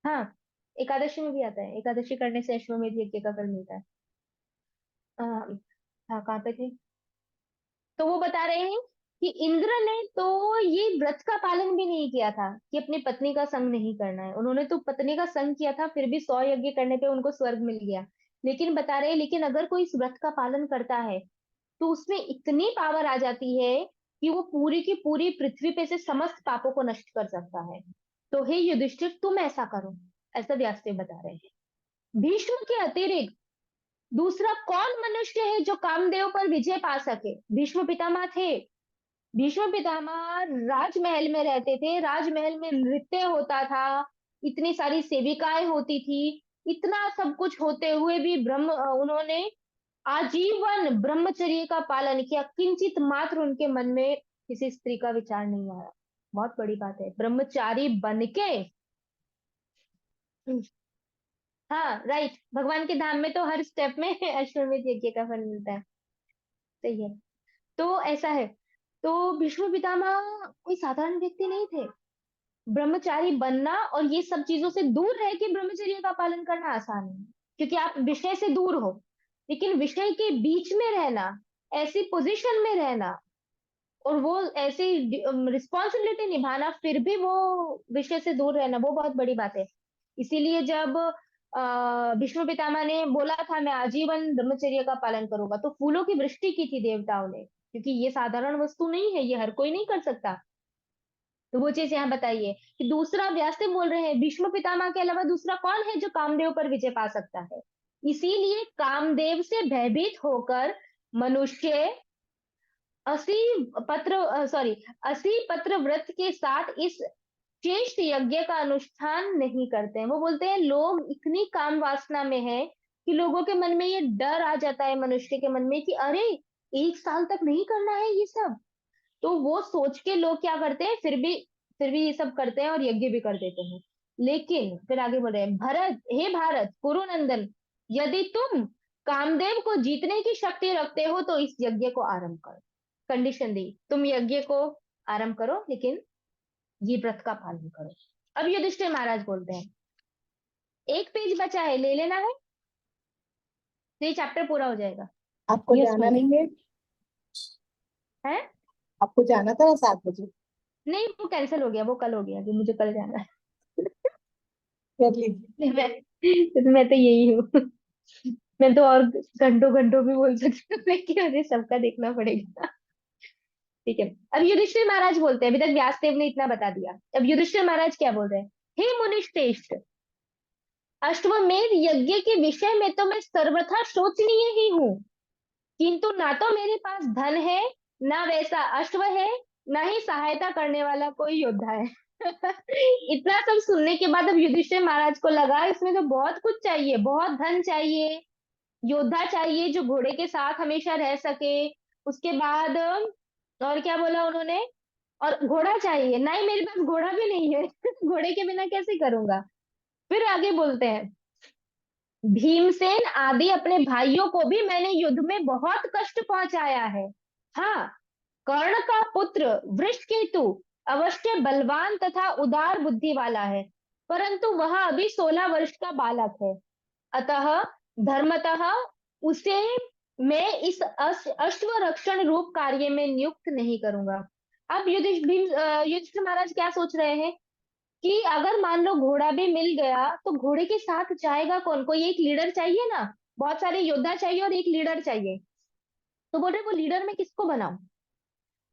हाँ, एकादशी में भी आता है, एकादशी करने से अश्वमेध यज्ञ का फल मिलता है। हाँ, कहाँ पे थे? तो वो बता रहे हैं कि इंद्र ने तो ये व्रत का पालन भी नहीं किया था कि अपनी पत्नी का संग नहीं करना है, उन्होंने तो पत्नी का संग किया था फिर भी 100 यज्ञ करने पे उनको स्वर्ग मिल गया। लेकिन बता रहे हैं लेकिन अगर कोई इस व्रत का पालन करता है तो उसमें इतनी पावर आ जाती है कि वो पूरी की पूरी पृथ्वी पे से समस्त पापों को नष्ट कर सकता है। तो हे युधिष्ठिर तुम ऐसा करो, ऐसा व्यासदेव बता रहे हैं। भीष्म के अतिरिक्त दूसरा कौन मनुष्य है जो कामदेव पर विजय पा सके? भीष्म पितामह थे। भीष्म पितामह राजमहल में रहते थे, राजमहल में नृत्य होता था, इतनी सारी सेविकाएं होती थी, इतना सब कुछ होते हुए भी उन्होंने आजीवन ब्रह्मचर्य का पालन किया, किंचित मात्र उनके मन में किसी स्त्री का विचार नहीं आया। बहुत बड़ी बात है, ब्रह्मचारी बन के। हाँ राइट, भगवान के धाम में तो हर स्टेप में अश्वमेध यज्ञ का फल मिलता है। सही है। तो ऐसा है। तो भीष्म पितामह कोई साधारण व्यक्ति नहीं थे। ब्रह्मचारी बनना और ये सब चीजों से दूर रह के ब्रह्मचर्य का पालन करना आसान है, क्योंकि आप विषय से दूर हो, लेकिन विषय के बीच में रहना, ऐसी पोजीशन में रहना और वो ऐसी रिस्पॉन्सिबिलिटी निभाना फिर भी वो विषय से दूर रहना, वो बहुत बड़ी बात है। इसीलिए जब भीष्म पितामह ने बोला था मैं आजीवन ब्रह्मचर्य का पालन करूंगा तो फूलों की वृष्टि की थी देवताओं ने, क्योंकि ये साधारण वस्तु नहीं है, ये हर कोई नहीं कर सकता। तो वो चीज यहाँ बताइए कि दूसरा व्यासदेव बोल रहे हैं भीष्म पितामह के अलावा दूसरा कौन है जो कामदेव पर विजय पा सकता है। इसीलिए कामदेव से भयभीत होकर मनुष्य 80 पत्र व्रत के साथ इस श्रेष्ठ यज्ञ का अनुष्ठान नहीं करते हैं। वो बोलते हैं लोग इतनी काम वासना में है कि लोगों के मन में ये डर आ जाता है, मनुष्य के मन में कि अरे 1 साल तक नहीं करना है ये सब। तो वो सोच के लोग क्या करते हैं, फिर भी ये सब करते हैं और यज्ञ भी कर देते हैं। लेकिन फिर आगे बोल रहे हैं भरत, हे भारत कुरुनंदन, यदि तुम कामदेव को जीतने की शक्ति रखते हो तो इस यज्ञ को आरंभ करो। कंडीशन दी, तुम यज्ञ को आरंभ करो लेकिन ये व्रत का पालन करो। अब युधिष्ठिर महाराज बोलते हैं एक पेज बचा है, ले लेना है तो ये चैप्टर पूरा हो जाएगा। आपको यस जाना बोलिए। नहीं है? है? आपको जाना था ना 7 बजे? नहीं वो कैंसिल हो गया, वो कल हो गया, कि मुझे कल जाना कर लीजिए। है। मैं तो यही हूँ। मैं तो और घंटों घंटों भी बोल सकती हूँ लेकिन मुझे सबका देखना पड़ेगा। ठीक है। अब युधिष्ठिर महाराज बोलते हैं, अभी तक व्यासदेव ने इतना बता दिया, अब युधिष्ठिर महाराज क्या बोल रहे हैं। हे मुनिश्रेष्ठ, अश्वमेध यज्ञ के विषय में तो मैं सर्वथा शोचनीय ही हूँ, किंतु ना तो मेरे पास धन है, ना वैसा अश्व है, ना ही सहायता करने वाला कोई योद्धा है। इतना सब सुनने के बाद अब युधिष्ठिर महाराज को लगा इसमें तो बहुत कुछ चाहिए, बहुत धन चाहिए, योद्धा चाहिए जो घोड़े के साथ हमेशा रह सके। उसके बाद और क्या बोला उन्होंने, और घोड़ा चाहिए, नहीं मेरे पास घोड़ा भी नहीं है। घोड़े के बिना कैसे करूंगा। फिर आगे बोलते हैं भीमसेन आदि अपने भाइयों को भी मैंने युद्ध में बहुत कष्ट पहुंचाया है। हाँ, कर्ण का पुत्र वृषकेतु अवश्य बलवान तथा उदार बुद्धि वाला है, परंतु वह अभी 16 वर्ष का बालक है, अतः धर्मतः उसे मैं इस अश्व रक्षण रूप कार्य में नियुक्त नहीं करूंगा। अब युधिष्ठिर महाराज क्या सोच रहे हैं कि अगर मान लो घोड़ा भी मिल गया तो घोड़े के साथ जाएगा कौन, कोई एक लीडर चाहिए ना, बहुत सारे योद्धा चाहिए और एक लीडर चाहिए। तो बोल रहे वो लीडर में किसको बनाऊं।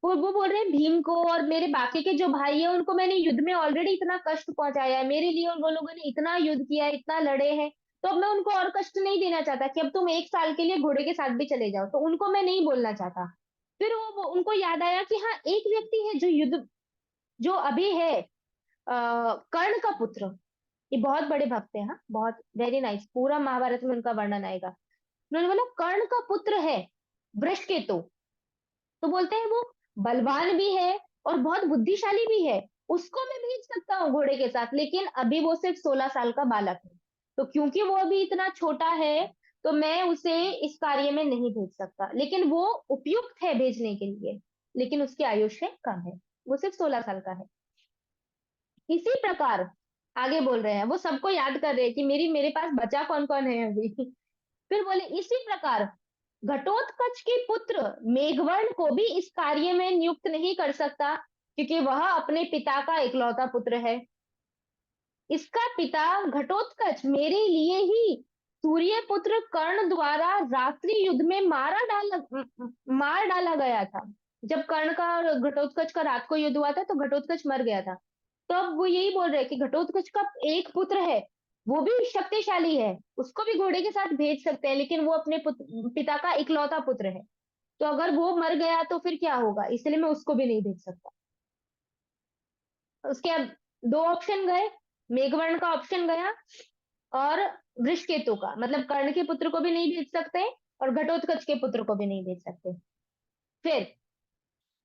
वो बोल रहे हैं भीम को और मेरे बाकी के जो भाई है उनको मैंने युद्ध में ऑलरेडी इतना कष्ट पहुंचाया है, मेरे लिए वो लोगों ने इतना युद्ध किया है, इतना लड़े हैं, तो अब मैं उनको और कष्ट नहीं देना चाहता कि अब तुम एक साल के लिए घोड़े के साथ भी चले जाओ, तो उनको मैं नहीं बोलना चाहता। फिर वो उनको याद आया कि हाँ एक व्यक्ति है जो युद्ध, जो अभी है कर्ण का पुत्र, ये बहुत बड़े भक्त हैं, हाँ बहुत वेरी नाइस, पूरा महाभारत में उनका वर्णन आएगा। उन्होंने बोला कर्ण का पुत्र है वृषकेतु, तो बोलते हैं वो बलवान भी है और बहुत बुद्धिशाली भी है, उसको मैं भेज सकता हूँ घोड़े के साथ, लेकिन अभी वो सिर्फ 16 साल का बालक है, तो क्योंकि वो अभी इतना छोटा है तो मैं उसे इस कार्य में नहीं भेज सकता, लेकिन वो उपयुक्त है भेजने के लिए, लेकिन उसकी आयुष्य कम है, वो सिर्फ 16 साल का है। इसी प्रकार आगे बोल रहे हैं, वो सबको याद कर रहे हैं कि मेरे पास बचा कौन कौन है अभी। फिर बोले इसी प्रकार घटोत्कच के पुत्र मेघवर्ण को भी इस कार्य में नियुक्त नहीं कर सकता, क्योंकि वह अपने पिता का इकलौता पुत्र है। इसका पिता घटोत्कच मेरे लिए ही सूर्य पुत्र कर्ण द्वारा रात्रि युद्ध में मार डाला गया था। जब कर्ण का और घटोत्कच का रात को युद्ध हुआ था तो घटोत्कच मर गया था, तो अब वो यही बोल रहे हैं कि घटोत्कच का एक पुत्र है, वो भी शक्तिशाली है, उसको भी घोड़े के साथ भेज सकते हैं, लेकिन वो अपने पिता का इकलौता पुत्र है, तो अगर वो मर गया तो फिर क्या होगा, इसलिए मैं उसको भी नहीं भेज सकता। उसके अब दो ऑप्शन गए, मेघवर्ण का ऑप्शन गया और वृषकेतु का, मतलब कर्ण के पुत्र को भी नहीं भेज सकते और घटोत्कच के पुत्र को भी नहीं भेज सकते। फिर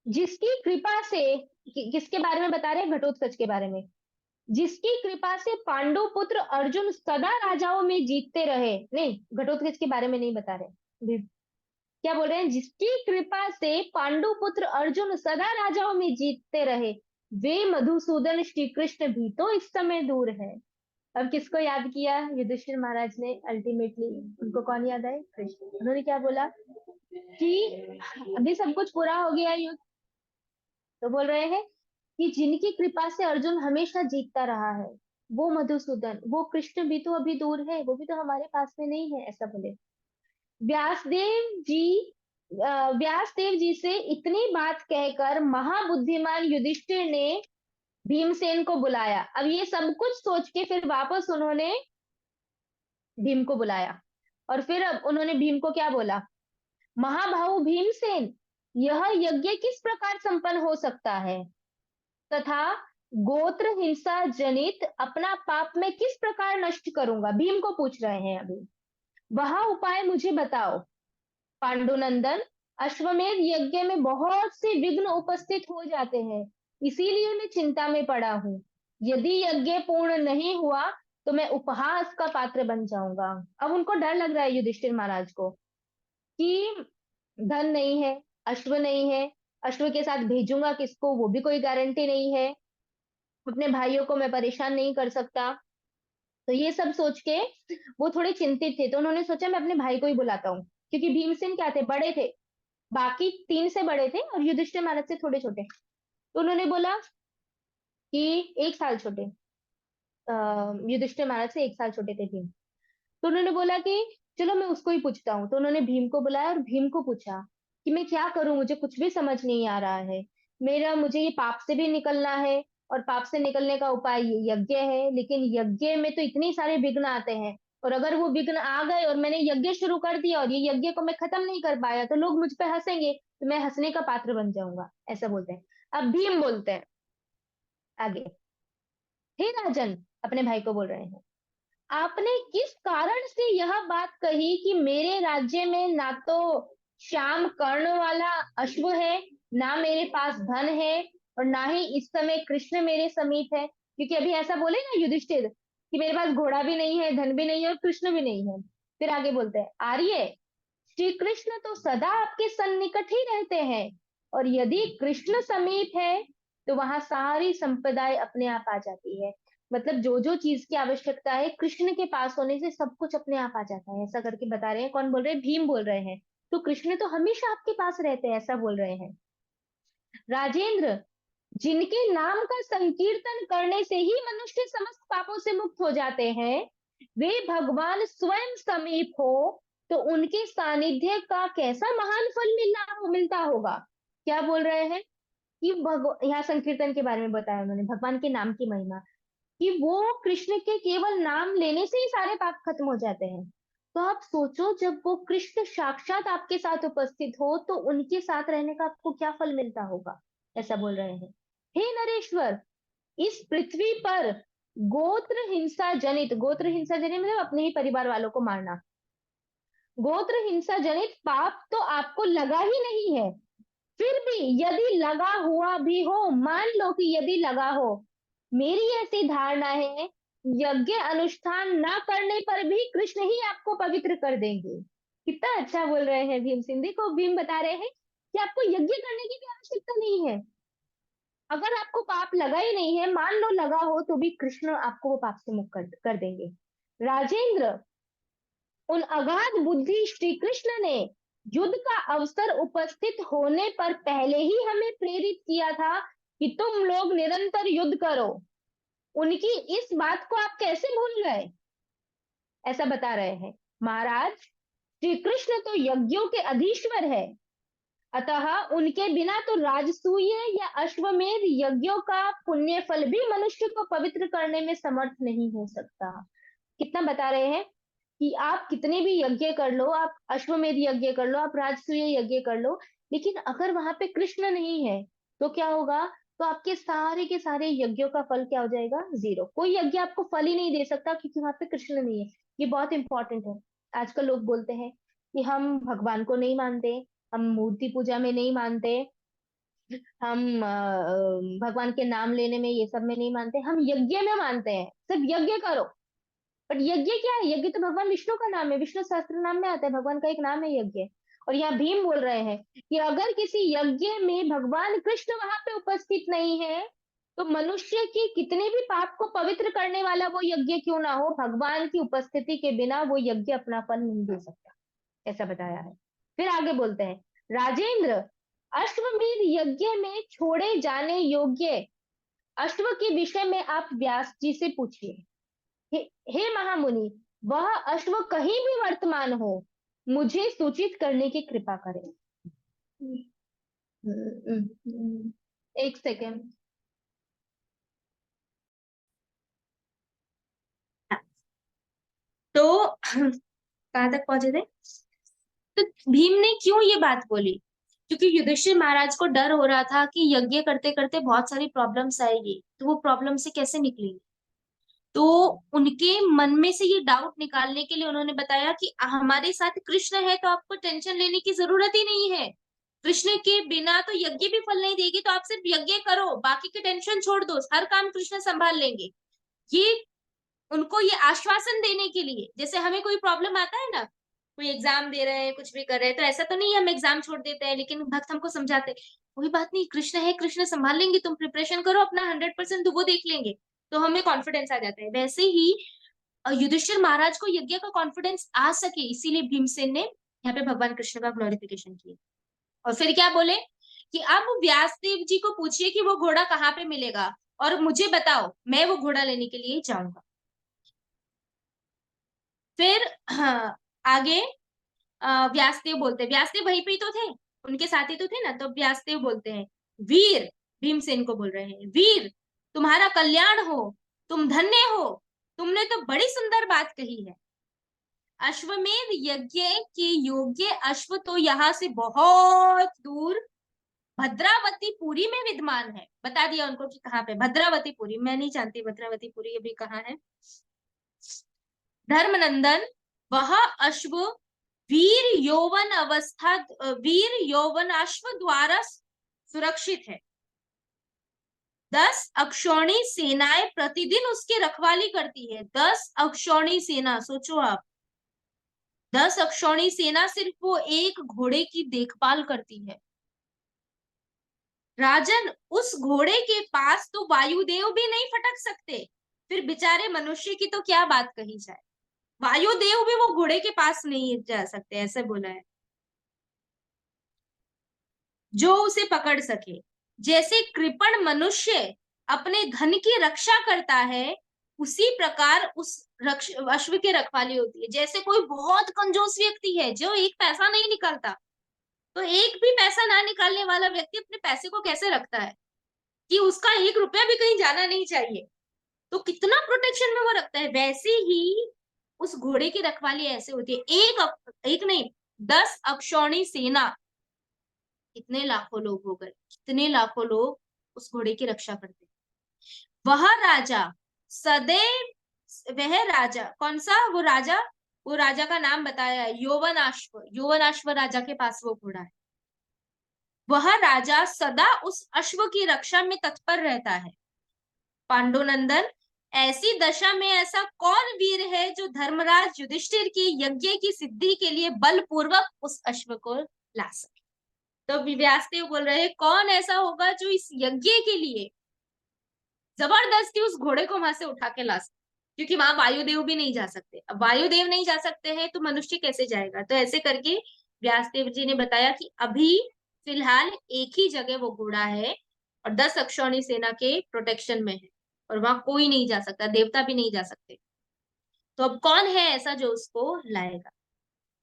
जिसकी कृपा से, किसके बारे में बता रहे हैं, घटोत्कच के बारे में, जिसकी कृपा से पांडु पुत्र अर्जुन सदा राजाओं में जीतते रहे, नहीं घटोत्कच के बारे में नहीं बता रहे, क्या बोल रहे हैं, जिसकी कृपा से पांडु पुत्र अर्जुन सदा राजाओं में जीतते रहे, वे मधुसूदन श्री कृष्ण भी तो इस समय दूर है। अब किसको याद किया युधिष्ठिर महाराज ने, अल्टीमेटली उनको कौन याद आए, कृष्ण। उन्होंने क्या बोला कि अभी सब कुछ पूरा हो गया युद्ध, तो बोल रहे हैं कि जिनकी कृपा से अर्जुन हमेशा जीतता रहा है, वो मधुसूदन, वो कृष्ण भी तो अभी दूर है, वो भी तो हमारे पास में नहीं है, ऐसा बोले। व्यासदेव जी व्यासदेव जी से इतनी बात कहकर महाबुद्धिमान युधिष्ठिर ने भीमसेन को बुलाया। अब ये सब कुछ सोच के फिर वापस उन्होंने भीम को बुलाया, और फिर अब उन्होंने भीम को क्या बोला, महाबाहु भीमसेन, यह यज्ञ किस प्रकार संपन्न हो सकता है, तथा गोत्र हिंसा जनित अपना पाप मैं किस प्रकार नष्ट करूंगा, भीम को पूछ रहे हैं अभी, वह उपाय मुझे बताओ। पांडुनंदन, अश्वमेध यज्ञ में बहुत से विघ्न उपस्थित हो जाते हैं, इसीलिए मैं चिंता में पड़ा हूँ। यदि यज्ञ पूर्ण नहीं हुआ तो मैं उपहास का पात्र बन जाऊंगा। अब उनको डर लग रहा है युधिष्ठिर महाराज को कि धन नहीं है, अश्व नहीं है, अश्व के साथ भेजूंगा किसको वो भी कोई गारंटी नहीं है, अपने भाइयों को मैं परेशान नहीं कर सकता, तो ये सब सोच के वो थोड़े चिंतित थे, तो उन्होंने सोचा मैं अपने भाई को ही बुलाता हूँ, क्योंकि भीमसेन क्या थे, बड़े थे, बाकी तीन से बड़े थे और युधिष्ठिर महाराज से थोड़े छोटे, तो उन्होंने बोला कि 1 साल छोटे, युधिष्ठिर महाराज से 1 साल छोटे थे भीम, तो उन्होंने बोला कि चलो मैं उसको ही पूछता हूँ, तो उन्होंने भीम को बुलाया और भीम को पूछा कि मैं क्या करूं, मुझे कुछ भी समझ नहीं आ रहा है, मुझे ये पाप से भी निकलना है, और पाप से निकलने का उपाय ये यज्ञ है, लेकिन यज्ञ में तो इतने सारे विघ्न आते हैं, और अगर वो विघ्न आ गए और मैंने यज्ञ शुरू कर दिया और ये यज्ञ को मैं खत्म नहीं कर पाया तो लोग मुझ पे हंसेंगे, तो मैं हंसने का पात्र बन जाऊंगा, ऐसा बोलते हैं। अब भीम बोलते हैं आगे, हे राजन, अपने भाई को बोल रहे हैं, आपने किस कारण से यह बात कही कि मेरे राज्य में ना तो श्याम कर्ण वाला अश्व है, ना मेरे पास धन है, और ना ही इस समय कृष्ण मेरे समीप है, क्योंकि अभी ऐसा बोले ना युधिष्ठिर कि मेरे पास घोड़ा भी नहीं है, धन भी नहीं है और कृष्ण भी नहीं है। फिर आगे बोलते हैं, आर्य, श्री कृष्ण तो सदा आपके सन्निकट ही रहते हैं, और यदि कृष्ण समीप है तो वहां सारी संपदाएं अपने आप आ जाती है, मतलब जो जो चीज की आवश्यकता है कृष्ण के पास होने से सब कुछ अपने आप आ जाता है, ऐसा करके बता रहे हैं, कौन बोल रहे हैं, भीम बोल रहे हैं, तो कृष्ण तो हमेशा आपके पास रहते हैं, ऐसा बोल रहे हैं। राजेंद्र, जिनके नाम का संकीर्तन करने से ही मनुष्य समस्त पापों से मुक्त हो जाते हैं, वे भगवान स्वयं समीप हो तो उनके सानिध्य का कैसा महान फल मिलता होगा। क्या बोल रहे हैं, कि यहाँ संकीर्तन के बारे में बताया उन्होंने, भगवान के नाम की महिमा, कि वो कृष्ण के केवल नाम लेने से ही सारे पाप खत्म हो जाते हैं। तो आप सोचो, जब वो कृष्ण साक्षात आपके साथ उपस्थित हो तो उनके साथ रहने का आपको क्या फल मिलता होगा, ऐसा बोल रहे हैं। हे नरेश्वर, इस पृथ्वी पर गोत्र हिंसा जनित मतलब अपने ही परिवार वालों को मारना, गोत्र हिंसा जनित पाप तो आपको लगा ही नहीं है। फिर भी यदि लगा हुआ भी हो, मान लो कि यदि लगा हो, मेरी ऐसी धारणा है, यज्ञ अनुष्ठान ना करने पर भी कृष्ण ही आपको पवित्र कर देंगे। कितना अच्छा बोल रहे हैं भीम सिंह को। भीम बता रहे हैं कि आपको यज्ञ करने की भी आवश्यकता नहीं है। अगर आपको पाप लगा ही नहीं है, मान लो लगा हो, तो भी कृष्ण आपको वो पाप से मुक्त कर देंगे। राजेंद्र, उन अगाध बुद्धि श्री कृष्ण ने युद्ध का अवसर उपस्थित होने पर पहले ही हमें प्रेरित किया था कि तुम लोग निरंतर युद्ध करो। उनकी इस बात को आप कैसे भूल गए, ऐसा बता रहे हैं। महाराज, श्री कृष्ण तो यज्ञों के अधीश्वर है, अतः उनके बिना तो राजसूय या अश्वमेध यज्ञों का पुण्य फल भी मनुष्य को पवित्र करने में समर्थ नहीं हो सकता। कितना बता रहे हैं कि आप कितने भी यज्ञ कर लो, आप अश्वमेध यज्ञ कर लो, आप राजसूय यज्ञ कर लो, लेकिन अगर वहां पे कृष्ण नहीं है तो क्या होगा, तो आपके सारे के सारे यज्ञों का फल क्या हो जाएगा, जीरो। कोई यज्ञ आपको फल ही नहीं दे सकता क्योंकि वहां पे कृष्ण नहीं है। ये बहुत इंपॉर्टेंट है। आजकल लोग बोलते हैं कि हम भगवान को नहीं मानते, हम मूर्ति पूजा में नहीं मानते, हम भगवान के नाम लेने में ये सब में नहीं मानते, हम यज्ञ में मानते हैं, सिर्फ यज्ञ करो। बट यज्ञ क्या है, यज्ञ तो भगवान विष्णु का नाम है, विष्णु सहस्त्र नाम में आता है, भगवान का एक नाम है यज्ञ। और यहाँ भीम बोल रहे हैं कि अगर किसी यज्ञ में भगवान कृष्ण वहां पे उपस्थित नहीं है, तो मनुष्य की कितने भी पाप को पवित्र करने वाला वो यज्ञ क्यों ना हो, भगवान की उपस्थिति के बिना वो यज्ञ अपना फल नहीं दे सकता, ऐसा बताया है। फिर आगे बोलते हैं, राजेंद्र, अश्वमेध यज्ञ में छोड़े जाने योग्य अश्व के विषय में आप व्यास जी से पूछिए। हे, हे महामुनि, वह अश्व कहीं भी वर्तमान हो, मुझे सूचित करने की कृपा करें। एक सेकेंड। तो कहाँ तक पहुंचे थे? तो भीम ने क्यों ये बात बोली? क्योंकि युधिष्ठिर महाराज को डर हो रहा था कि यज्ञ करते करते बहुत सारी प्रॉब्लम्स आएगी, तो वो प्रॉब्लम से कैसे निकलेंगे। तो उनके मन में से ये डाउट निकालने के लिए उन्होंने बताया कि हमारे साथ कृष्ण है तो आपको टेंशन लेने की जरूरत ही नहीं है। कृष्ण के बिना तो यज्ञ भी फल नहीं देगी, तो आप सिर्फ यज्ञ करो, बाकी की टेंशन छोड़ दो, हर काम कृष्ण संभाल लेंगे। ये उनको ये आश्वासन देने के लिए, जैसे हमें कोई प्रॉब्लम आता है ना, कोई एग्जाम दे रहे हैं, कुछ भी कर रहे हैं, तो ऐसा तो नहीं है हम एग्जाम छोड़ देते हैं, लेकिन भक्त हमको समझाते हैं कोई बात नहीं, कृष्ण है, कृष्ण संभाल लेंगे, तुम प्रिपरेशन करो अपना 100%, तो वो देख लेंगे। तो हमें कॉन्फिडेंस आ जाता है। वैसे ही युधिष्ठिर महाराज को यज्ञ का कॉन्फिडेंस आ सके, इसीलिए भीमसेन ने यहाँ पे भगवान कृष्ण का ग्लोरिफिकेशन किया। और फिर क्या बोले कि अब व्यासदेव जी को पूछिए कि वो घोड़ा कहाँ पे मिलेगा और मुझे बताओ, मैं वो घोड़ा लेने के लिए जाऊंगा। फिर आगे व्यासदेव बोलते हैं, व्यासदेव वहीं पे ही तो थे, उनके साथी तो थे ना, तो व्यासदेव बोलते हैं, वीर, भीमसेन को बोल रहे हैं, वीर तुम्हारा कल्याण हो, तुम धन्य हो, तुमने तो बड़ी सुंदर बात कही है। अश्वमेध यज्ञ के योग्य अश्व तो यहाँ से बहुत दूर भद्रावतीपुरी में विद्यमान है। बता दिया उनको कि कहाँ पे, भद्रावतीपुरी। मैं नहीं जानती भद्रावतीपुरी अभी कहाँ है। धर्मनंदन, वह अश्व वीर यौवन अश्व द्वारा सुरक्षित है। 10 अक्षौणी सेनाएं प्रतिदिन उसकी रखवाली करती है। 10 अक्षौणी सेना, सोचो आप, 10 अक्षौणी सेना सिर्फ वो एक घोड़े की देखभाल करती है। राजन, उस घोड़े के पास तो वायुदेव भी नहीं फटक सकते, फिर बेचारे मनुष्य की तो क्या बात कही जाए। वायुदेव भी वो घोड़े के पास नहीं जा सकते, ऐसे बोला है, जो उसे पकड़ सके। जैसे कृपण मनुष्य अपने धन की रक्षा करता है, उसी प्रकार उस अश्व की रखवाली होती है। जैसे कोई बहुत कंजूस व्यक्ति है जो एक पैसा नहीं निकालता, तो एक भी पैसा ना निकालने वाला व्यक्ति अपने पैसे को कैसे रखता है कि उसका 1 रुपया भी कहीं जाना नहीं चाहिए, तो कितना प्रोटेक्शन में वो रखता है। वैसे ही उस घोड़े की रखवाली ऐसे होती है, एक नहीं 10 अक्षौणी सेना, कितने लाखों लोग हो गए, कितने लाखों लोग उस घोड़े की रक्षा करते हैं। वह राजा सदैव, वह राजा कौन सा, वो राजा का नाम बताया है, यौवनाश्व, यौवनाश्व राजा के पास वो घोड़ा है। वह राजा सदा उस अश्व की रक्षा में तत्पर रहता है। पांडुनंदन, ऐसी दशा में ऐसा कौन वीर है जो धर्मराज युधिष्ठिर की यज्ञ की सिद्धि के लिए बलपूर्वक उस अश्व को ला सके। तो व्यासदेव बोल रहे हैं, कौन ऐसा होगा जो इस यज्ञ के लिए जबरदस्ती उस घोड़े को वहां से उठा के ला सके, क्योंकि वहां वायुदेव भी नहीं जा सकते। अब वायुदेव नहीं जा सकते हैं तो मनुष्य कैसे जाएगा। तो ऐसे करके व्यासदेव जी ने बताया कि अभी फिलहाल एक ही जगह वो घोड़ा है और 10 अक्षौणी सेना के प्रोटेक्शन में है, और वहां कोई नहीं जा सकता, देवता भी नहीं जा सकते। तो अब कौन है ऐसा जो उसको लाएगा।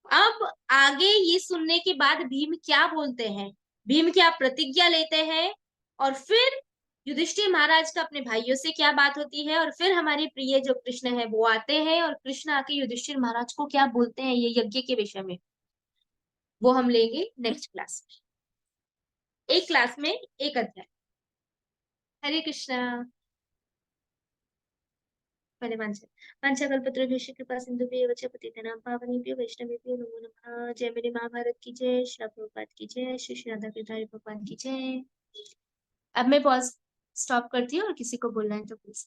अब आगे ये सुनने के बाद भीम क्या बोलते हैं, भीम क्या प्रतिज्ञा लेते हैं, और फिर युधिष्ठिर महाराज का अपने भाइयों से क्या बात होती है, और फिर हमारे प्रिय जो कृष्ण है वो आते हैं, और कृष्ण आके युधिष्ठिर महाराज को क्या बोलते हैं ये यज्ञ के विषय में, वो हम लेंगे नेक्स्ट क्लास में। एक क्लास में एक अध्याय। हरे कृष्णा। पहले पंचकल्पतरुभ्यश्च कृपा सिन्धुभ्येव च पतितानां पावनेभ्यो वैष्णवेभ्यो नमो नमः। जय मेरे महाभारत की जय, श्री प्रभुपाद की जय, श्री श्री राधा कृष्ण भगवान की जय। अब मैं पॉज स्टॉप करती हूँ और किसी को बोलना है तो प्लीज।